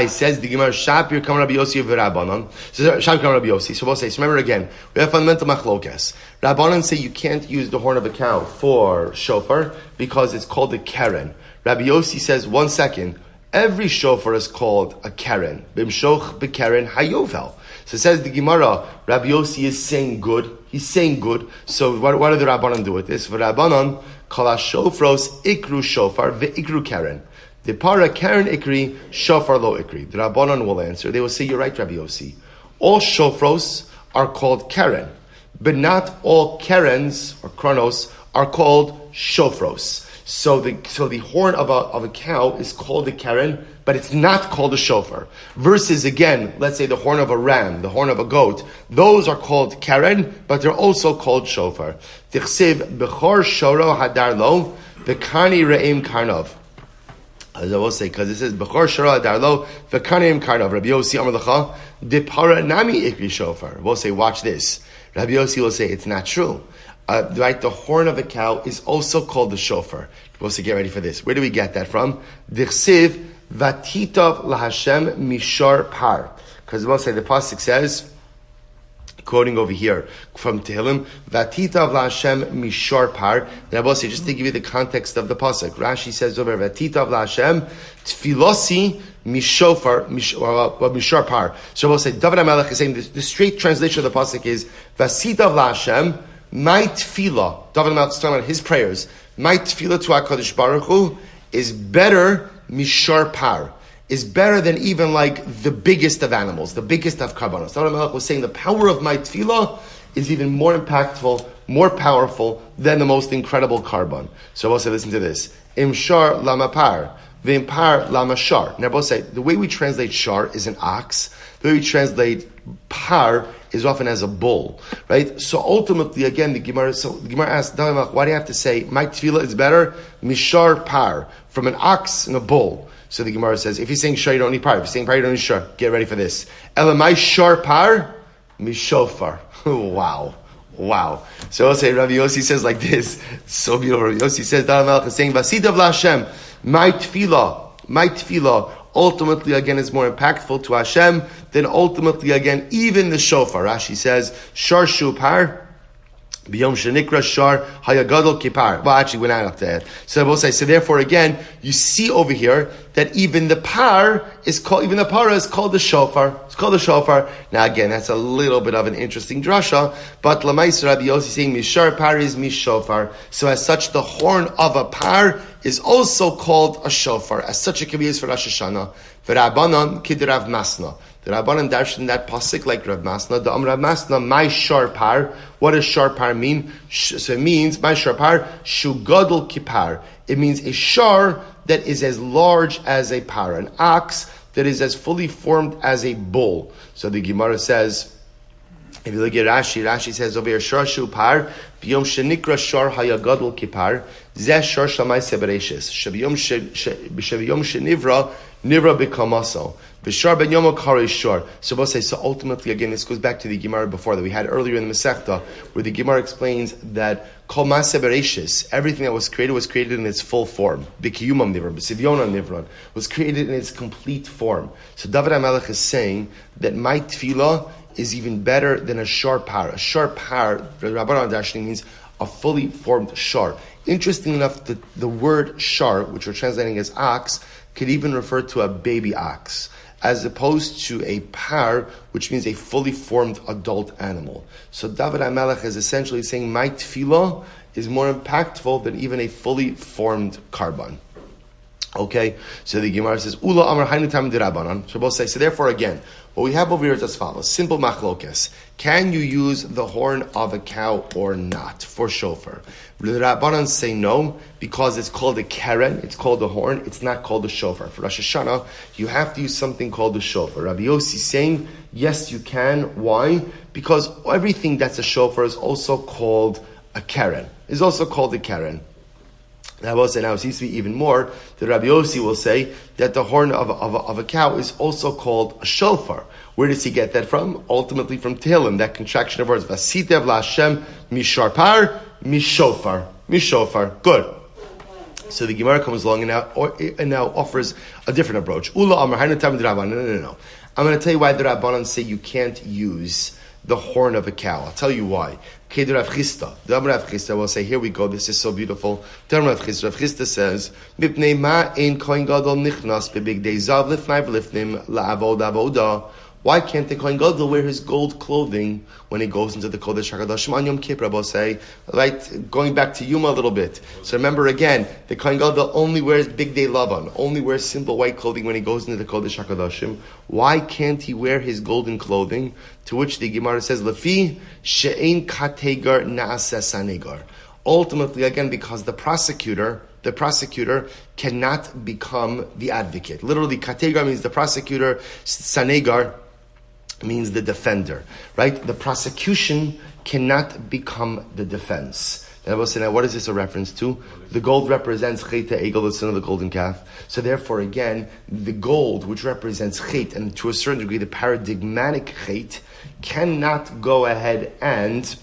S1: Says the Gemara, Shapir Kam Rabbi Yossi v'Rabbanan. Says Shapir Kam Rabbi Yossi. So we'll say, so remember again, we have fundamental machlokas. Rabbanan say you can't use the horn of a cow for shofar because it's called a keren. Rabbi Yossi says, 1 second, every shofar is called a keren. Bimshoch bekeren hayovel. So it says the Gemara, Rabbi Yossi is saying good. He's saying good. So what do the Rabbanan do with this? For Rabbanan, kol hashofros ikru shofar ve'ikru keren. The para keren ikri, shofar lo ikri. The Rabbanan will answer. They will say, you're right, Rabbi Yossi. All shofros are called keren, but not all kerens or kronos are called shofros. So the horn of a cow is called a keren, but it's not called a shofar. Versus again, let's say the horn of a ram, the horn of a goat, those are called keren, but they're also called shofar. Tichsiv bechor shoro hadar lo, v'kani re'im karnov. As I will say, because it says bechor shoro hadar lo, v'kani re'im karnov. Rabbi Yossi Amar Lecha, de para nami ikri shofar. We'll say, watch this. Rabbi Yossi will say, it's not true. Right, the horn of a cow is also called the shofar. We'll say, get ready for this. Where do we get that from? Dichsiv vatitav laHashem mishar par. Because we'll say the pasuk says, quoting over here from Tehillim, vatitav laHashem mishar par. Then I will say, just to give you the context of the pasuk, Rashi says over vatitav laHashem tfilosi mishar par. So we'll say, David HaMelech is saying the straight translation of the pasuk is vasitav laHashem. My tefillah, David HaMelech is talking about his prayers. My tefillah to HaKadosh Baruch Hu is better mishar par, is better than even like the biggest of animals, the biggest of karbanos. David HaMelech was saying the power of my tefillah is even more impactful, more powerful than the most incredible karban. So we'll say, listen to this. Imshar lama par, v'impar lama shar. Now we'll say, the way we translate shar is an ox. The way we translate par is often as a bull, right? So ultimately, again, the Gemara asks, why do you have to say, my tefillah is better, mishar par, from an ox and a bull? So the Gemara says, if you're saying shar, you don't need par. If you're saying par, you don't need shar. Get ready for this. Elamai shar par, mishofar. Wow. So I'll say, Rabbi Yossi says like this. It's so beautiful. Rabbi Yossi says, David HaMelech is saying, Vasidav LaHashem, my tefillah, ultimately, again, is more impactful to Hashem than ultimately, again, even the shofar. Rashi says, Shar Shupar, B'yom Shenikra Shar Hayagadol Kipar. Well, actually, we're not up to that. So I will say, so therefore, again, you see over here that even the para is called the shofar. It's called the shofar. Now, again, that's a little bit of an interesting drasha, but Lamais Rabbi Yossi saying Mishar par is Mishofar. So as such, the horn of a par is also called a shofar. As such, it can be used for Rosh Hashana. V'Rabbanan Kid Rav Masna. The Rabbanan darshan that pasuk like Rav Masna. The Rav Masna, my sharpar. What does sharpar mean? So it means my sharpar shugadol kipar. It means a shar that is as large as a par, an ox that is as fully formed as a bull. So the Gemara says, if you look at Rashi, Rashi says over here, shar shu par biyom shenikra shar hayagadol kipar zeh shar shamay sebereshes shabiyom shenivra nivra bikamaso b'shar ben yomo kare shar. So we'll say, so ultimately again this goes back to the Gemara before that we had earlier in the Masechta, where the Gemara explains that kol ma'aseh bereishis, everything that was created in its full form. B'kiyumam nivra, b'sivyonam nivra, was created in its complete form. So David HaMelech is saying that my tefillah is even better than a shar par. A shar par, Rabbanan Dashni, means a fully formed shar. Interesting enough, the word shar, which we're translating as ox, could even refer to a baby ox, as opposed to a par, which means a fully formed adult animal. So David HaMelech is essentially saying, my tefillah is more impactful than even a fully formed karban. Okay, so the Gemara says, Ula Amar Hainu Tam Dirabanan. So both say, so therefore again, what we have over here is as follows. Simple machlokes. Can you use the horn of a cow or not for shofar? The Rabbanan say no, because it's called a keren, it's called a horn, it's not called a shofar. For Rosh Hashana, you have to use something called a shofar. Rabbi Yossi is saying, yes, you can. Why? Because everything that's a shofar is also called a keren. Is also called a keren. Now, it seems to be even more. The Rabbi Yossi will say that the horn of a cow is also called a shofar. Where does he get that from? Ultimately from Tehillim, that contraction of words. Vasitev laHashem misharpar mishofar. Mishofar. Good. So the Gemara comes along and now offers a different approach. Ula amar hainu tam d'Rabbanan. No. I'm going to tell you why the Rabbanan say you can't use the horn of a cow. I'll tell you why. The Rav Chisda will say, here we go, this is so beautiful. Rav Chisda says, Mipnei ma ein kohen gadol nichnas bebigdei zav lifnai v'lifnim la'avod avoda. Why can't the Kohen Gadol wear his gold clothing when he goes into the Kodesh HaKadoshim on Yom Kippur? Rabbi say, right, going back to Yuma a little bit. So remember again, the Kohen Gadol only wears big day lavan, only wears simple white clothing when he goes into the Kodesh HaKadoshim. Why can't he wear his golden clothing? To which the Gemara says, Lefi she'ein kategar na'aseh sanegar. Ultimately, again, because the prosecutor cannot become the advocate. Literally, kategar means the prosecutor, sanegar means the defender, right? The prosecution cannot become the defense. And I will say, now what is this a reference to? The gold represents chet ha'egel, the son of the golden calf. So therefore, again, the gold, which represents chet, and to a certain degree, the paradigmatic chet, cannot go ahead and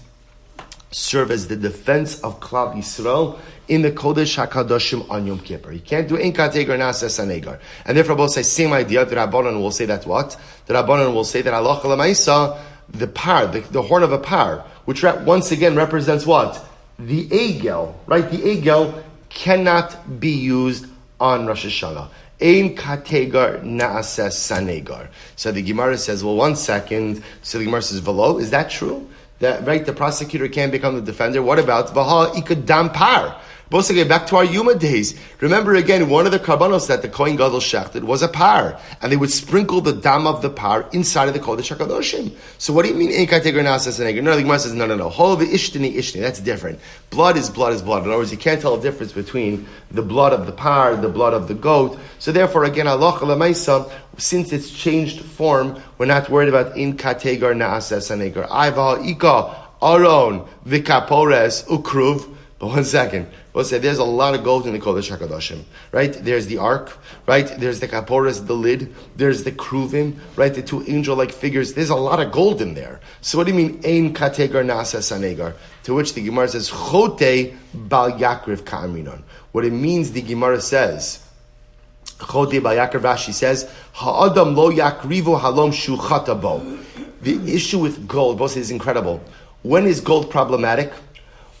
S1: serve as the defense of Klal Yisrael in the Kodesh HaKadoshim on Yom Kippur. You can't do ein kategar na'aseh sanegar. And therefore, both say same idea. The Rabbanan will say that what? The Rabbanan will say that halacha l'maisa, the par, the horn of a par, which once again represents what? The egel, right? The egel cannot be used on Rosh Hashanah. Ein kategar na'aseh sanegar. So the Gemara says, well, 1 second. So the Gemara says, velo, is that true? That, right, the prosecutor can't become the defender. What about Vaha Ikad Dam Par? Both again, back to our Yuma days. Remember again, one of the karbanos that the Kohen Gadol shechted was a par, and they would sprinkle the dam of the par inside of the Kodesh HaKadoshim. So what do you mean? Ein kategar na'aseh sanegar? No, the Gemara says no. Hol v'ishtini. That's different. Blood is blood is blood. In other words, you can't tell the difference between the blood of the par, the blood of the goat. So therefore, again, halacha l'maisa, since it's changed form, we're not worried about ein kategar na'aseh sanegar. Ayva ika aron v'kapores ukruv. But 1 second. We'll say there's a lot of gold in the Kodesh HaKadoshim, right? There's the ark, right? There's the kaporas, the lid. There's the kruvim, right? The two angel-like figures. There's a lot of gold in there. So what do you mean, ein kategar na'aseh sanegar? To which the Gemara says, chote bal yakriv ka'aminon. What it means, the Gemara says, chote bal yakriv, Rashi says, ha'adam lo yakrivu halom shuchata bo. The issue with gold, both is incredible. When is gold problematic?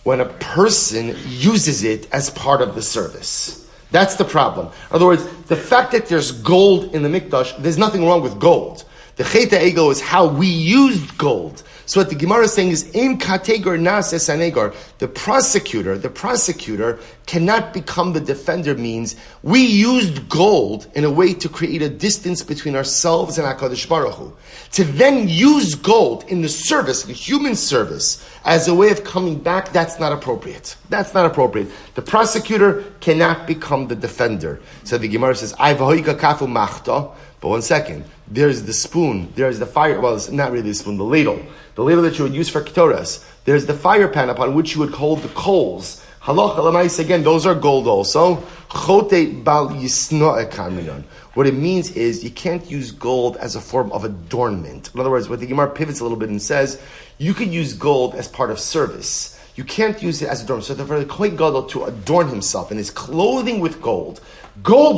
S1: When a person uses it as part of the service. That's the problem. In other words, the fact that there's gold in the mikdash, there's nothing wrong with gold. The chet ha'egel is how we used gold. So what the Gemara is saying is, im kategar na'aseh sanegar, the prosecutor cannot become the defender means we used gold in a way to create a distance between ourselves and HaKadosh Baruch Hu. To then use gold in the service, the human service, as a way of coming back, that's not appropriate. That's not appropriate. The prosecutor cannot become the defender. So the Gemara says, "Ay v'hoika kafu machta." But one second, there's the spoon, there's the fire, well, it's not really a spoon, the ladle that you would use for ketoras. There's the fire pan upon which you would hold the coals. Halacha l'maisa, again, those are gold also. Chote bal yisno'e karminon. What it means is you can't use gold as a form of adornment. In other words, what the Gemara pivots a little bit and says, you could use gold as part of service. You can't use it as adornment. So for the Kohen Gadol to adorn himself in his clothing with gold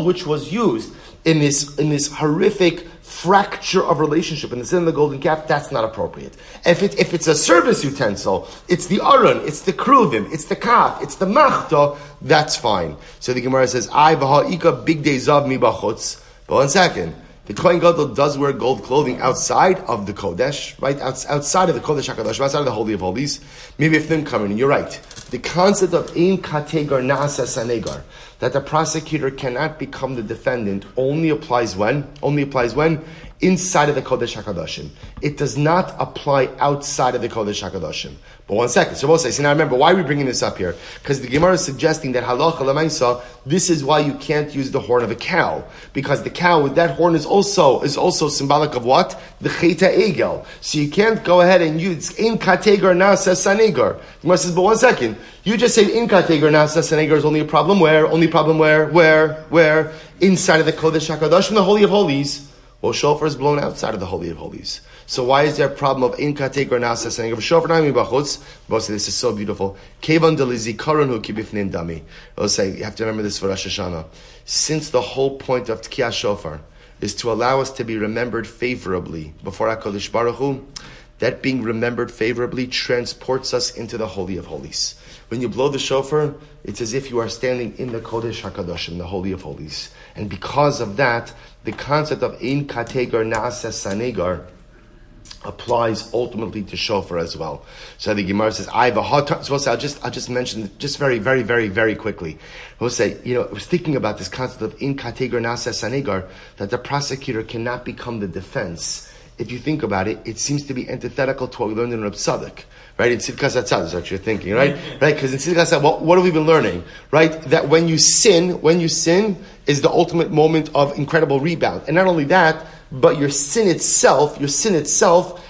S1: which was used in this horrific fracture of relationship in the sin of the golden calf, that's not appropriate. If it's a service utensil, it's the aron, it's the kruvim, it's the kaf, it's the machta, that's fine. So the Gemara says, "I v'ha'ika big day zav mi b'chutz." But one second, the Kohen Gadol does wear gold clothing outside of the Kodesh, right? Outside of the Kodesh HaKadosh, outside of the Holy of Holies. Maybe if them come in, you're right. The concept of ein kategar nasa sanegar, that the prosecutor cannot become the defendant, only applies when? Inside of the Kodesh HaKadoshim. It does not apply outside of the Kodesh HaKadoshim. But one second, so we'll say, see now remember, why are we bringing this up here? Because the Gemara is suggesting that halacha l'maisa, this is why you can't use the horn of a cow. Because the cow, with that horn is also symbolic of what? The cheta egel. So you can't go ahead and use, in kategar nasa sanegar. The Gemara says, but one second, you just said in kategar nasa sanegar is only a problem where? Where? Inside of the Kodesh HaKadoshim, the Holy of Holies. Well, shofar is blown outside of the Holy of Holies. So why is there a problem of in kategar nasa saying of shofar nami bachutz? Both say this is so beautiful. Kevan delizikaron hu kibifnim dami. They'll say you have to remember this for Rosh Hashana. Since the whole point of tkiyah shofar is to allow us to be remembered favorably before HaKadosh Baruch Hu, that being remembered favorably transports us into the Holy of Holies. When you blow the shofar, it's as if you are standing in the Kodesh HaKadoshim, the Holy of Holies. And because of that, the concept of ein kategar nasa sanegar applies ultimately to shofar as well. So the Gemara says, so I'll just mention just very, very, very, very quickly. We'll say, I was thinking about this concept of in kategar nasa sanegar, that the prosecutor cannot become the defense. If you think about it, it seems to be antithetical to what we learned in Reb Tzadok. Right? In Tzidkas Hatzad is what you're thinking, right? Right? Because in Tzidkas Hatzad, what have we been learning? Right? That when you sin is the ultimate moment of incredible rebound. And not only that, but your sin itself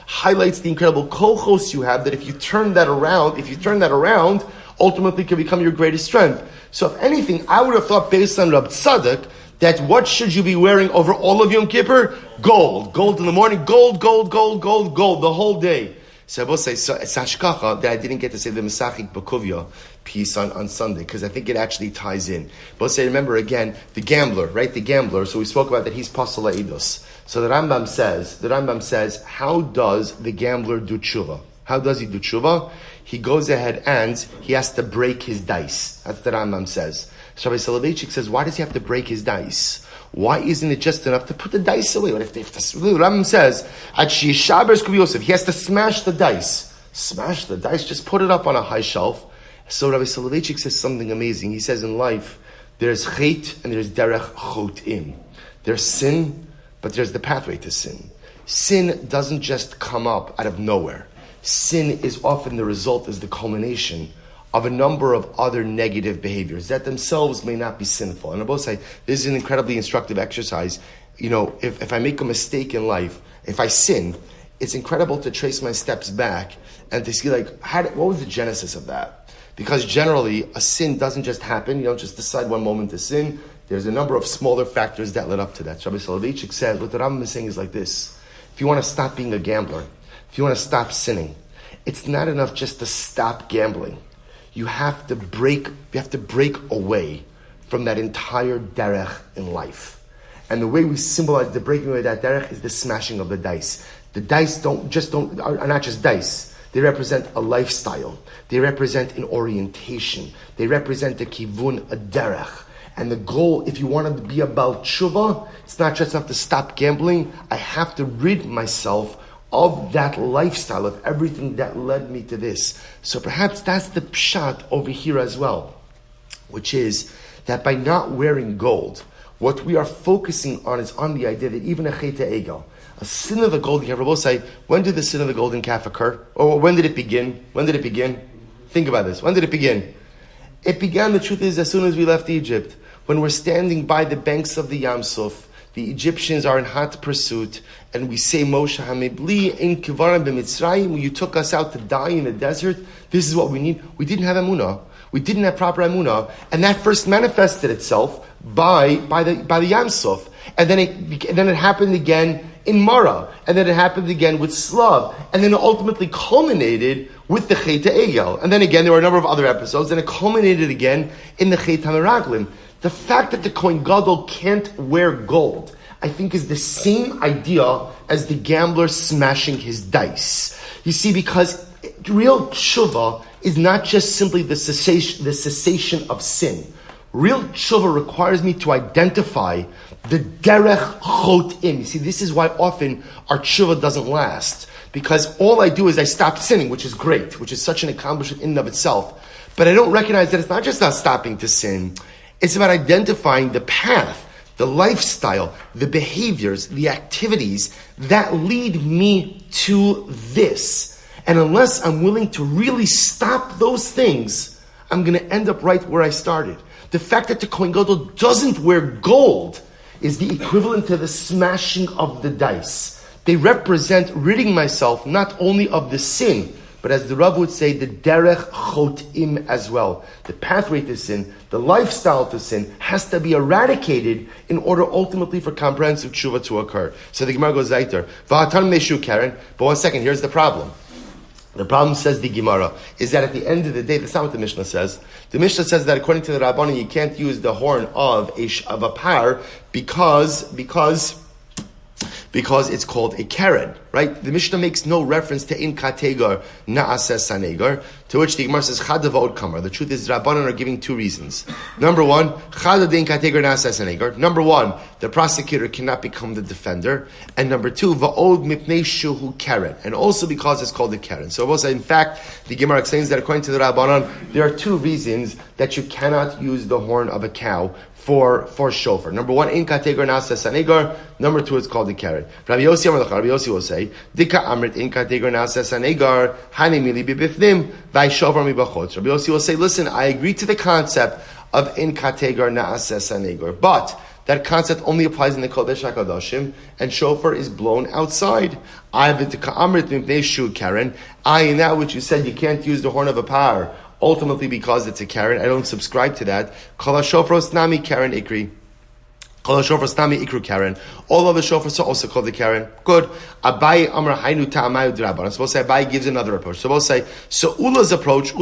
S1: highlights the incredible kochos you have, that if you turn that around, ultimately can become your greatest strength. So if anything, I would have thought based on Reb Tzadok, that what should you be wearing over all of Yom Kippur? Gold. Gold in the morning, gold, the whole day. So I will say, so it's hashkacha that I didn't get to say the Mesachik Bakovia piece on Sunday, because I think it actually ties in. But I'll say, remember again, the gambler, right? The gambler, so we spoke about that he's pasala eidos. So the Rambam says, how does the gambler do tshuva? How does he do tshuva? He goes ahead and he has to break his dice. That's what the Rambam says. So Rabbi Silber says, why does he have to break his dice? Why isn't it just enough to put the dice away? What if the Rambam says, he has to smash the dice. Smash the dice, just put it up on a high shelf. So Rabbi Silber says something amazing. He says in life, there's chet and there's derech chotim. There's sin, but there's the pathway to sin. Sin doesn't just come up out of nowhere. Sin is often the result, is the culmination of a number of other negative behaviors that themselves may not be sinful. And I both say, this is an incredibly instructive exercise. If I make a mistake in life, if I sin, it's incredible to trace my steps back and to see what was the genesis of that? Because generally, a sin doesn't just happen. You don't just decide one moment to sin. There's a number of smaller factors that led up to that. So Rabbi Soloveitchik says, what the Rambam is saying is like this. If you want to stop being a gambler, if you want to stop sinning, it's not enough just to stop gambling. You have to break away from that entire derech in life. And the way we symbolize the breaking away of that derech is the smashing of the dice. The dice are not just dice. They represent a lifestyle. They represent an orientation. They represent a kivun, a derech. And the goal, if you want to be a Baal Tshuva, it's not just enough to stop gambling. I have to rid myself of that lifestyle, of everything that led me to this. So perhaps that's the pshat over here as well. which is that by not wearing gold, what we are focusing on is on the idea that even a cheta egel, a sin of the golden calf, Rabbi say, when did the sin of the golden calf occur? Or when did it begin? When did it begin? Think about this. When did it begin? It began, the truth is, as soon as we left Egypt. When we're standing by the banks of the Yam Suf, the Egyptians are in hot pursuit, and we say, Moshe HaMebli in Kivarim b'Mitzrayim, when you took us out to die in the desert, this is what we need. We didn't have emunah. We didn't have proper emunah, and that first manifested itself by the Yam Suf, and then it happened again in Mara, and then it happened again with Slav, and then it ultimately culminated with the Chet Egel, and then again there were a number of other episodes, and it culminated again in the Chet HaMeraglim. The fact that the Kohen Gadol can't wear gold, I think, is the same idea as the gambler smashing his dice. You see, because real tshuva is not just simply the cessation of sin. Real tshuva requires me to identify the derech chotim. You see, this is why often our tshuva doesn't last. Because all I do is I stop sinning, which is great, which is such an accomplishment in and of itself. But I don't recognize that it's not just about stopping to sin. It's about identifying the path, the lifestyle, the behaviors, the activities that lead me to this. And unless I'm willing to really stop those things, I'm going to end up right where I started. The fact that the Kohen Gadol doesn't wear gold is the equivalent to the smashing of the dice. They represent ridding myself not only of the sin, but as the Rav would say, the derech chotim as well. The pathway to sin, the lifestyle to sin, has to be eradicated in order ultimately for comprehensive tshuva to occur. So the Gemara goes later. V'atan meshu Karen. But one second, here's the problem. The problem, says the Gemara, is that at the end of the day, that's not what the Mishnah says. The Mishnah says that according to the Rabbanan, you can't use the horn of a par because it's called a keren, right? The Mishnah makes no reference to in kategar na'aseh sanegar, to which the Gemara says chadav od kamar. The truth is, Rabbanan are giving two reasons. Number one, chadav in kategar na'aseh sanegar. Number one, the prosecutor cannot become the defender, and number two, va'od mipnei shuhu keren, and also because it's called a keren. So also, in fact, the Gemara explains that according to the Rabbanan, there are two reasons that you cannot use the horn of a cow for shofar. Number one, in kategar na'aseh sanegar. Number two, it's called the keren. Rabbi Yossi will say, Dika amrit in kategar na'aseh sanegar, hani mili bibifnim, vai shofar mi bachotz. Rabbi Yossi will say, listen, I agree to the concept of in kategar na'aseh sanegar, but that concept only applies in the Kodesh HaKadoshim, and shofar is blown outside. I have Dika amrit mipnei shu keren. In that which you said you can't use the horn of a par, ultimately because it's a keren, I don't subscribe to that. Kol ha-shofros nami keren ikri. Kol ha-shofros nami ikru keren. All other shofars are also called the keren. Good. Abai amar hainu ta'amayu d'Rabbanan. Suppose say Abai gives another approach. Suppose say, so Ula's approach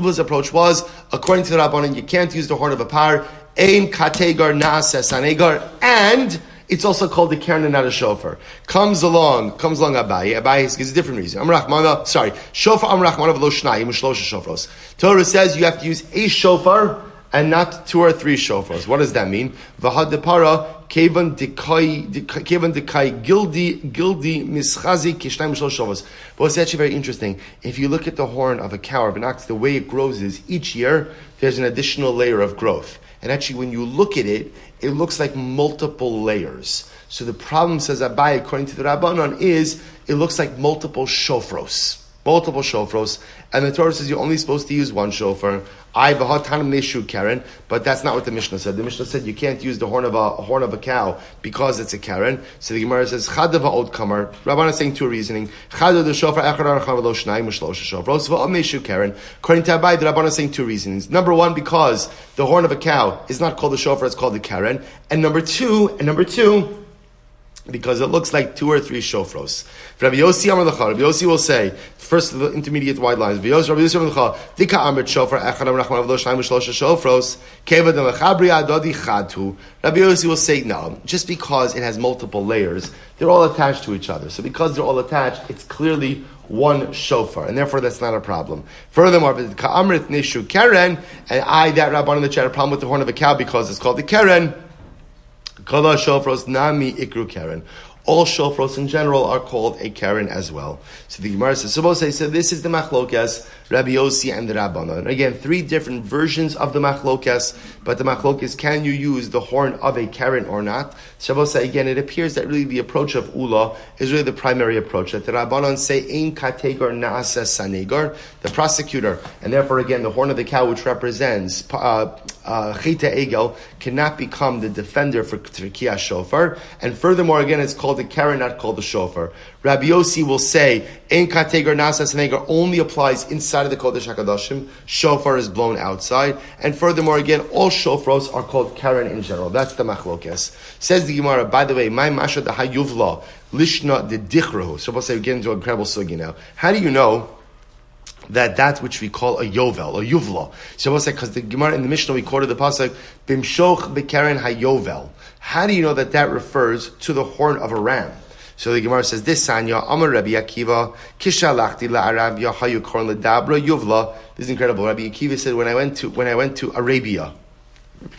S1: was, according to the Rabbanan, you can't use the horn of a par, ein kategar na'aseh sanegar, and it's also called the keren and not a shofar. Comes along Abai. Abai gives a different reason. Shofar Am Rachmana v'lo shnayim u'shlosha shofros. Torah says you have to use a shofar and not two or three shofars. What does that mean? V'had depara kevan dekai gildi mischazi kishnayim u'shlosh shofros. But it's actually very interesting. If you look at the horn of a cow or of an ox, the way it grows is each year there's an additional layer of growth. And actually, when you look at it, it looks like multiple layers. So the problem, says Abai, according to the Rabbanon, is it looks like multiple shofros. And the Torah says you're only supposed to use one shofar. Karen, but that's not what the Mishnah said. The Mishnah said you can't use the horn of a cow because it's a karen. So the Gemara says chadav od kamar. Rabbanan is saying two reasoning. Chadav the shofar echad aracham v'lo shnayim u'shlosha shofros v'od meshu karen. According to Abai, the Rabbanan is saying two reasonings. Number one, because the horn of a cow is not called the shofar; it's called the karen. And number two, because it looks like two or three shofros. Rabbi Yossi Amar L'cha, Rabbi Yossi will say, first of the intermediate wide lines, Rabbi Yossi Amar L'cha, Dika Amrit Shofar, Echad Amar Rachman Avlo Shnayim U'Shlosha Shofros, Keva Dem Lechabri Adodi Chadhu. Rabbi Yossi will say, no, just because it has multiple layers, they're all attached to each other. So because they're all attached, it's clearly one shofar, and therefore that's not a problem. Furthermore, Ka'amrit Nishu Keren, and that Rabban in the chat, a problem with the horn of a cow because it's called the Keren, Kala Shofros Nami Ikru Keren. all shofros in general are called a keren as well. So the Gemara says, so this is the machlokas, Rabbi Yossi and the Rabbanon. And again, three different versions of the machlokas, but the machlokas, can you use the horn of a keren or not? Shabbos say again, it appears that really the approach of Ula is really the primary approach, that the Rabbanon say, ein kategor naasa sanegar, the prosecutor, and therefore again, the horn of the cow, which represents chita egel, cannot become the defender for Trikiyah shofar, and furthermore, again, it's called the keren, not called the shofar. Rabbi Yossi will say, ein kategor naasa sanegar only applies inside of the Kodesh HaKadoshim, shofar is blown outside, and furthermore, again, all shofros are called keren in general. That's the machlokes. Says the Gemara, by the way, my masha the hayuvla, lishna the dichrahu. So we'll say we get into a incredible sugi now. How do you know that which we call a yovel, a yuvla? So we'll say, because the Gemara in the Mishnah, we quoted the pasuk, bimshoch bekeren hayovel. How do you know that refers to the horn of a ram? So the Gemara says, this Sanya, Amar Rabbi Akiva, Kishalachti la'Arabia hayu korn ledabra yuvla. This is incredible. Rabbi Akiva said, when I went to Arabia,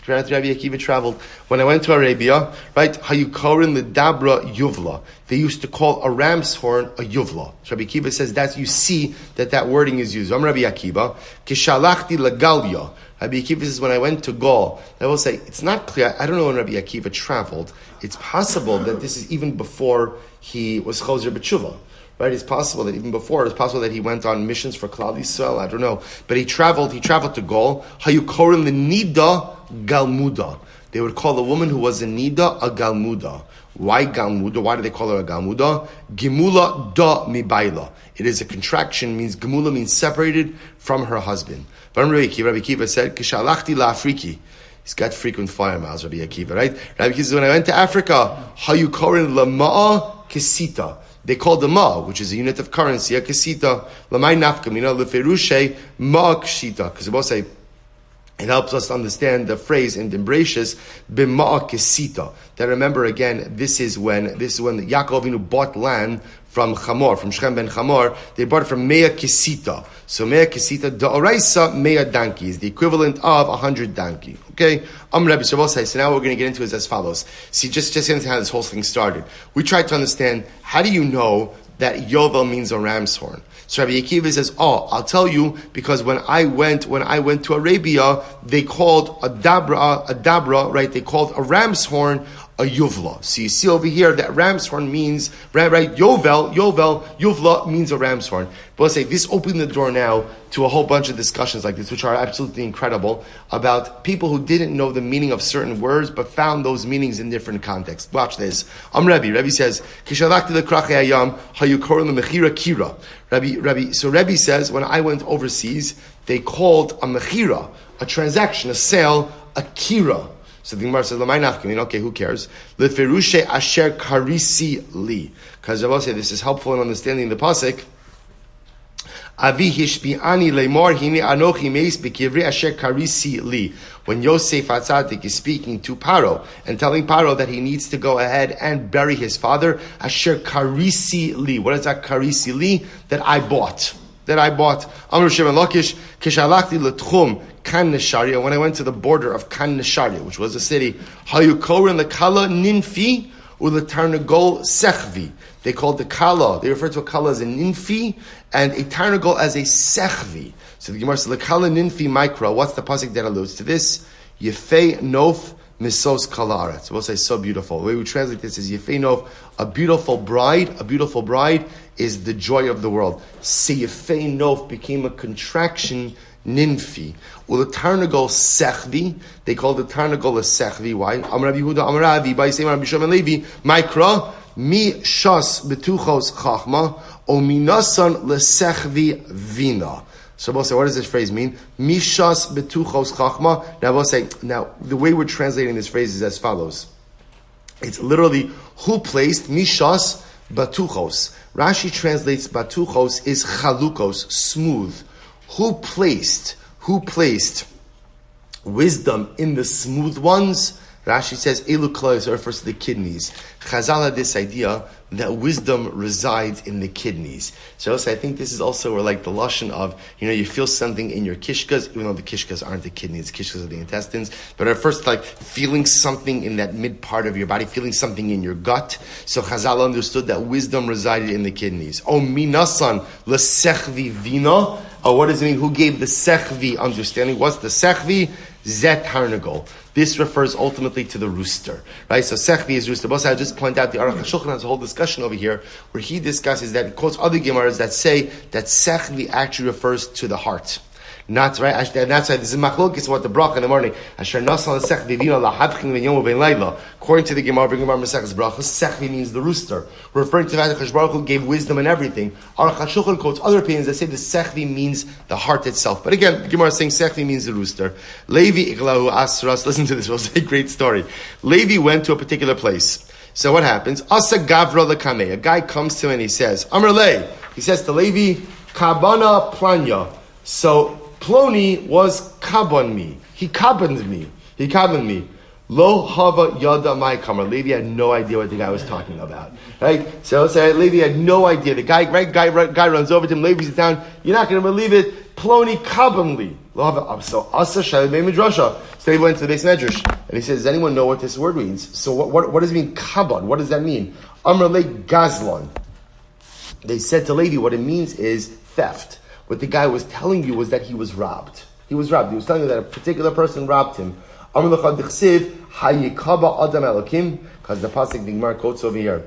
S1: Rabbi Akiva traveled. When I went to Arabia, right, hayukorin ledabra yuvla. They used to call a ram's horn a yuvla. So Rabbi Akiva says you see that wording is used. I'm Rabbi Akiva. Kishalachti legalia. Rabbi Akiva says, when I went to Gaul, I will say, it's not clear. I don't know when Rabbi Akiva traveled. It's possible that this is even before he was Chozer B'tshuva. Right? It's possible that even before, it's possible that he went on missions for Klal Yisrael. I don't know. But he traveled to Gaul. Hayukorin l'nida galmuda. They would call a woman who was a nida a galmuda. Why galmuda? Why do they call her a galmuda? Gimula da mibaila. It is a contraction, means gemula means separated from her husband. But Rabbi Akiva said, Kishalachti la Afriki. He's got frequent fire miles, Rabbi Akiva, right? Rabbi Akiva says, when I went to Africa, hayukorin lama'a kisita. They called the ma, which is a unit of currency, a kesita, lamai nafkamina, leferushe, ma kshita. Because they both say, it helps us understand the phrase in Dimbratius, b'ma kesita. That remember again, this is when Yaakov Avinu bought land from Shechem ben Chamor. They bought it from Mea Kesita. So Mea Kesita, da'oraisa Mea donkey is the equivalent of 100 donkey. Okay? Rabbi Silber. So now what we're going to get into is as follows. See, just understand how this whole thing started. We tried to understand, how do you know that Yovel means a ram's horn? So Rabbi Akiva says, I'll tell you, because when I went to Arabia, they called a dabra, right? They called a ram's horn a yuvla. So you see over here that ram's horn means, right? Yovel, yuvla means a ram's horn. But let's say this opened the door now to a whole bunch of discussions like this, which are absolutely incredible, about people who didn't know the meaning of certain words, but found those meanings in different contexts. Watch this. Rabbi says, Kishalakti lekrache hayam hayukorin lemechira kira. So Rabbi says, when I went overseas, they called a mechira, a transaction, a sale, a kira. So the Gemara says, okay, who cares? Leferushe asher karisi li. Because I will say this is helpful in understanding the pasuk. Avi hishbi'ani leimor hini anochi meis b'kivri asher karisi li. When Yosef HaTzadik is speaking to Paro and telling Paro that he needs to go ahead and bury his father, asher karisi li. What is that karisi li? That I bought. Amr Shimon Lakish, Kishalachti letchum Kan Nesharia. When I went to the border of Kan Nesharia, which was a city, Hayukorin lekala ninfi uletarnagol sechvi. They called the kala. They refer to a kala as a ninfi and a tarnagol as a sechvi. So the Gemara says lekala ninfi mikra. What's the pasuk that alludes to this? Yefei nof misos kalaret. So we'll say so beautiful. The way we translate this is Yefei nof, a beautiful bride. A beautiful bride is the joy of the world. Seyefei nof became a contraction, ninfi. Well, the tarnagol sechvi, they call the tarnagol a sechvi. Why? Amar Rabbi Yehuda, Amar Ravi, by saying Rabbi Shimon Levi, Mikra, mi shas betuchos chachma, o minasan lesechvi vina. So we'll say, what does this phrase mean? Mishas betuchos chachma. Now we'll say, the way we're translating this phrase is as follows. It's literally, who placed mishas batuchos. Rashi translates batuchos is chalukos, smooth. Who placed wisdom in the smooth ones? Rashi says, Elu Klois refers to the kidneys. Chazal had this idea that wisdom resides in the kidneys. So I think this is also where like the lashon of, you feel something in your kishkas, even though the kishkas aren't the kidneys, kishkas are the intestines, but at first like feeling something in that mid part of your body, feeling something in your gut. So Chazal understood that wisdom resided in the kidneys. Oh, minasan lesechvi vina. Oh, what does it mean? Who gave the sechvi understanding? What's the sechvi? Zet harnagol. This refers ultimately to the rooster, right? So sechvi is rooster. But I just point out the Aruch HaShulchan has a whole discussion over here where he discusses that, he quotes other Gemaras that say that sechvi actually refers to the heart. Not right, and that's why this is machlokes what the bracha in the morning. Asher nasal sechvi vina lahadchin v'yom v'layla. According to the Gemara, Gemara Masechus Brachos, sechvi means the rooster, referring to that Hakadosh Baruch Hu gave wisdom and everything. Aruch HaShulchan quotes other opinions that say the sechvi means the heart itself. But again, the Gemara is saying sechvi means the rooster. Levi iglahu asras. Listen to this. We'll say a great story. Levi went to a particular place. So what happens? Asa gavra lekameh. A guy comes to him and he says, Amar le. He says to Levi, kabana planya. So Ploni was kaban me. He kabaned me. Lo hava yada my kamar. Levi had no idea what the guy was talking about. Right? So Levi had no idea. The guy runs over to him. Levi's down. You're not going to believe it. Ploni kaban li. So asa shalei midrasha. So he went to the base medrash and he says, does anyone know what this word means? So what does it mean? Kaban. What does that mean? Amar le gazlan. They said to Levi, what it means is theft. What the guy was telling you was that he was robbed. He was telling you that a particular person robbed him. Because the pasuk the Gemara quotes over here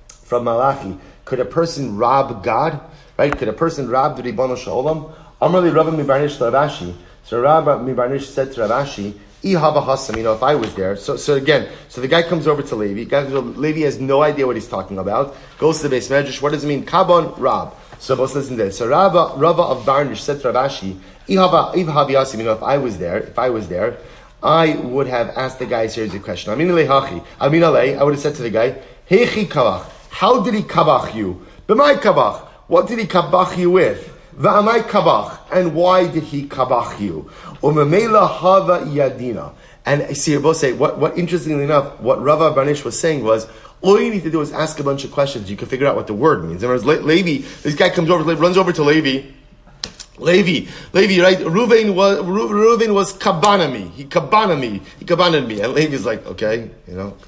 S1: from Malachi, could a person rob God? Right? Could a person rob the Ribono Shel Olam? Amrli Rabbi Mibarnish to Ravashi. So Rabbi Mibarnish said to Ravashi, if I was there. So the guy comes over to Levi. Levi has no idea what he's talking about. Goes to the base medrash. What does it mean? Kabon, rob. So let's listen to this. So Rava of Barnish said to Ravashi, if I was there, I would have asked the guy a series of questions. I would have said to the guy, Hechi kabach, how did he kabach you? B'mai kabach, what did he kabach you with? V'amai kabach, and why did he kabach you? Umemela hava yadina. And see, both say, what interestingly enough, what Rava Barnish was saying was, all you need to do is ask a bunch of questions. You can figure out what the word means. And whereas Levi, this guy runs over to Levi, right? Reuven was kabanami. He kabaned me. And Levi's like, okay,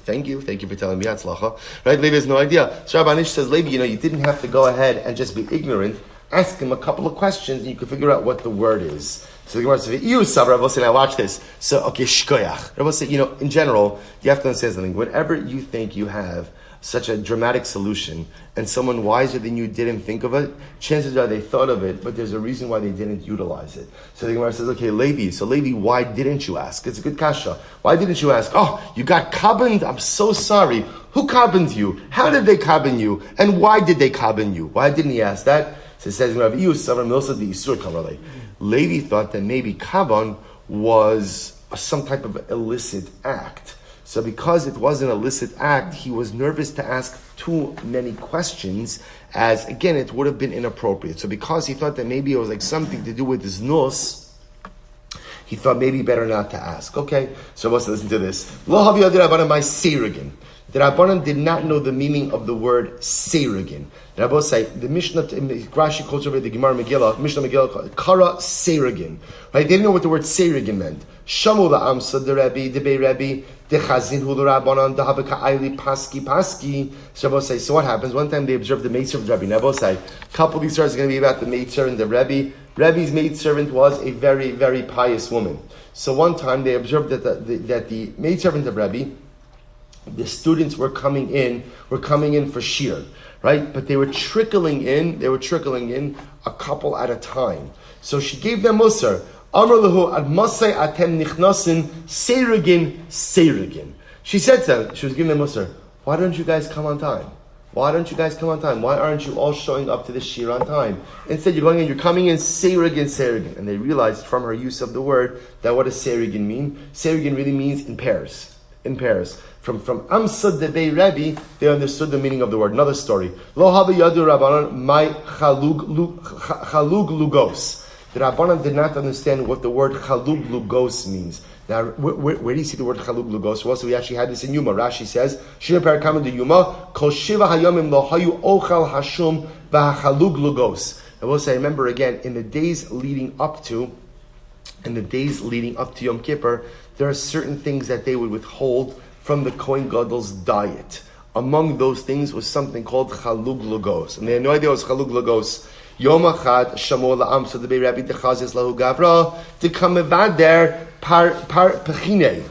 S1: thank you for telling me Hatzlacha. Right? Levi has no idea. So Rabbi Anish says, Levi, you didn't have to go ahead and just be ignorant. Ask him a couple of questions and you can figure out what the word is. So the Gemara says, you Sav, Rabbi say, now watch this. So, okay, shkoyach. Rabbi say, in general, you have to understand something. Whenever you think you have such a dramatic solution and someone wiser than you didn't think of it, chances are they thought of it, but there's a reason why they didn't utilize it. So the Gemara says, okay, Levi, why didn't you ask? It's a good kasha. Why didn't you ask? Oh, you got kabaned? I'm so sorry. Who kabaned you? How did they kaban you? And why did they kaban you? Why didn't he ask that? So it says, Levi thought that maybe kaban was some type of illicit act. So because it was an illicit act, he was nervous to ask too many questions, as again, it would have been inappropriate. So because he thought that maybe it was like something to do with his nose, he thought maybe better not to ask. Okay, so let's listen to this. Lo havi yadir Rabbanan my seirigin. The Rabbanan did not know the meaning of the word seirigin. The Rabbanan say the Mishnah, Rashi quotes over the Gemara Megillah, Mishnah Megillah, Kara seirigin. Right? They didn't know what the word seirigin meant. Shamu la'amsa the Rebbe, the Bei Rebbe, the Chazin hu l'Rabbanan, the Havaka Aili Paski. So Rabbanan say, so what happens? One time they observed the maidservant of the Rebbe. Rabbanan say, a couple of these stories are going to be about the maidservant, the Rebbe. Rebbe's maidservant was a very, very pious woman. So one time they observed that the maidservant of Rebbe, the students were coming in for shir, right? But they were trickling in a couple at a time. So she gave them musar. Amar lahu ad masay atem nichnasin seirigin. She said to them, she was giving them musar, why don't you guys come on time? Why aren't you all showing up to the shir on time? Instead, you're coming in seirigin. And they realized from her use of the word that what does seirigin mean? Seirigin really means in pairs. From Amsa de Bei Rebbe, they understood the meaning of the word. Another story. Lo haba yadu Rabbanan my chalug lugos. The Rabbanan did not understand what the word chalug lugos means. Now, where do you see the word chalug lugos? Well, so we actually had this in Yuma. Rashi says, Shir Parakam de Yuma, Kol Shiva Hayomim Lo Hayu Ochal Hashum V'Chalug Lugos. I will say, remember again, in the days leading up to Yom Kippur, there are certain things that they would withhold from the Kohen Gadol's diet. Among those things was something called chalug lugos. And they had no idea what was chalug lugos. Yom Achad, Shamo La'am, so the Rabbi Techazis Lahu Gavra, to come evader par pechine.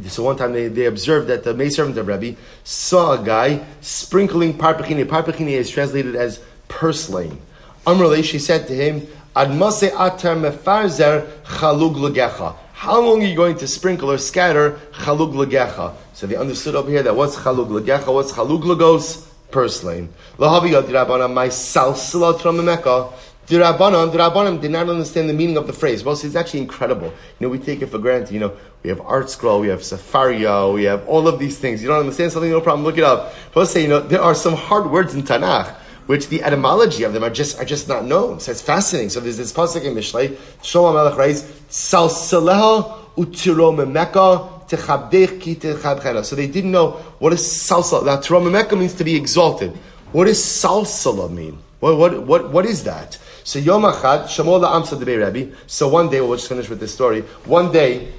S1: So one time they observed that the maid servant of Rabbi saw a guy sprinkling par pechine. Par pechine is translated as purslane. Amrle, she said to him, Admase atar mefarzer chalug lugecha. How long are you going to sprinkle or scatter chalug lugecha? So they understood over here that what's chalug lugecha, what's chalug lugos? Purslane. Lahavi yad Rabbanan my salsala tramemeka. The Rabbanan did not understand the meaning of the phrase. Well, so it's actually incredible. We take it for granted. We have Art Scroll, we have Safaria, we have all of these things. You don't understand something, no problem, look it up. But let's say, there are some hard words in Tanakh, which the etymology of them are just not known. So it's fascinating. So there's this pasuk in Mishlei, Shlomo Melech writes, Salsaleha utiromemeka techabdech ki techabchena. So they didn't know what is salsala. Now, tiromemeka means to be exalted. What does salsala mean? What is that? So Yom Achad, Shamo La'am Sadibei Rebbe. So one day, we'll just finish with this story. One day,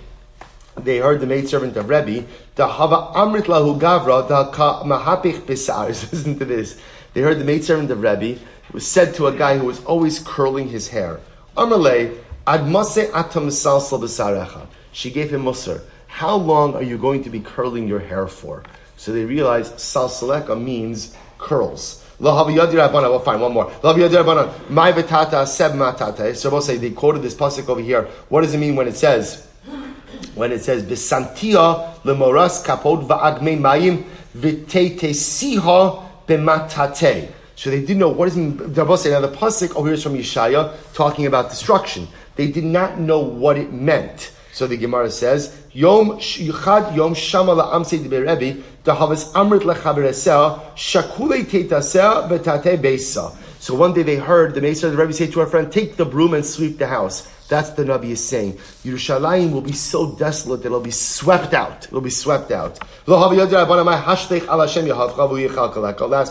S1: they heard the maidservant of Rebbe, the Hava Amrit Lahu Gavra, the Ka Mahapich Besar. Listen to this. They heard the maidservant of Rebbe. It was said to a guy who was always curling his hair. Amarle, Admase Atam Salsal Besarecha. She gave him Musar. How long are you going to be curling your hair for? So they realized Salsaleka means curls. Well, fine, one more. So we'll say they quoted this pasuk over here. What does it mean when it says Bisantia lemoras kapod va'agmei mayim v'teitesiha b'matate. So they didn't know what does it mean. Now the pasuk over here is from Yeshaya talking about destruction. They did not know what it meant. So the Gemara says, Yom Yichad Yom Shama la'amsei diber Rebbe dahavas amrit lechabereseh shakulei teitaseh betate beisa. So one day they heard the Meir of the Rebbe say to her friend, take the broom and sweep the house. That's the Nabi is saying. Yerushalayim will be so desolate that it'll be swept out. It'll be swept out. Last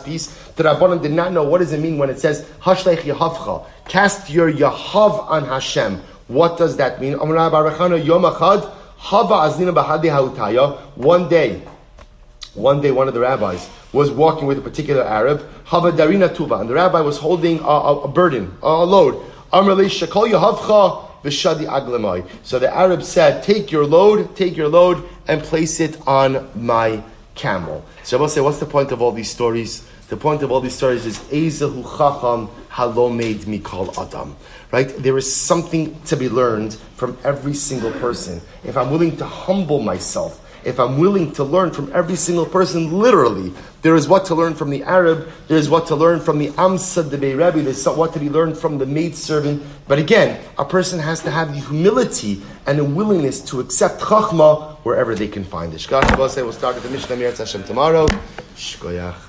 S1: piece. The Rabbanan did not know what does it mean when it says Hashlech Yahavcha. Cast your Yahav on Hashem. What does that mean? One day, one of the rabbis was walking with a particular Arab, and the rabbi was holding a burden, a load. So the Arab said, take your load, and place it on my camel. So I will say, what's the point of all these stories? The point of all these stories is Ezehu Chacham Halomed Mikol Adam. Right? There is something to be learned from every single person. If I'm willing to humble myself, if I'm willing to learn from every single person, literally, there is what to learn from the Arab, there is what to learn from the Amsa Debei Rebbe, there's what to be learned from the maidservant. But again, a person has to have the humility and a willingness to accept Chachma wherever they can find it. We'll start with the Mishnah Mir Hashem tomorrow. Shkoyach.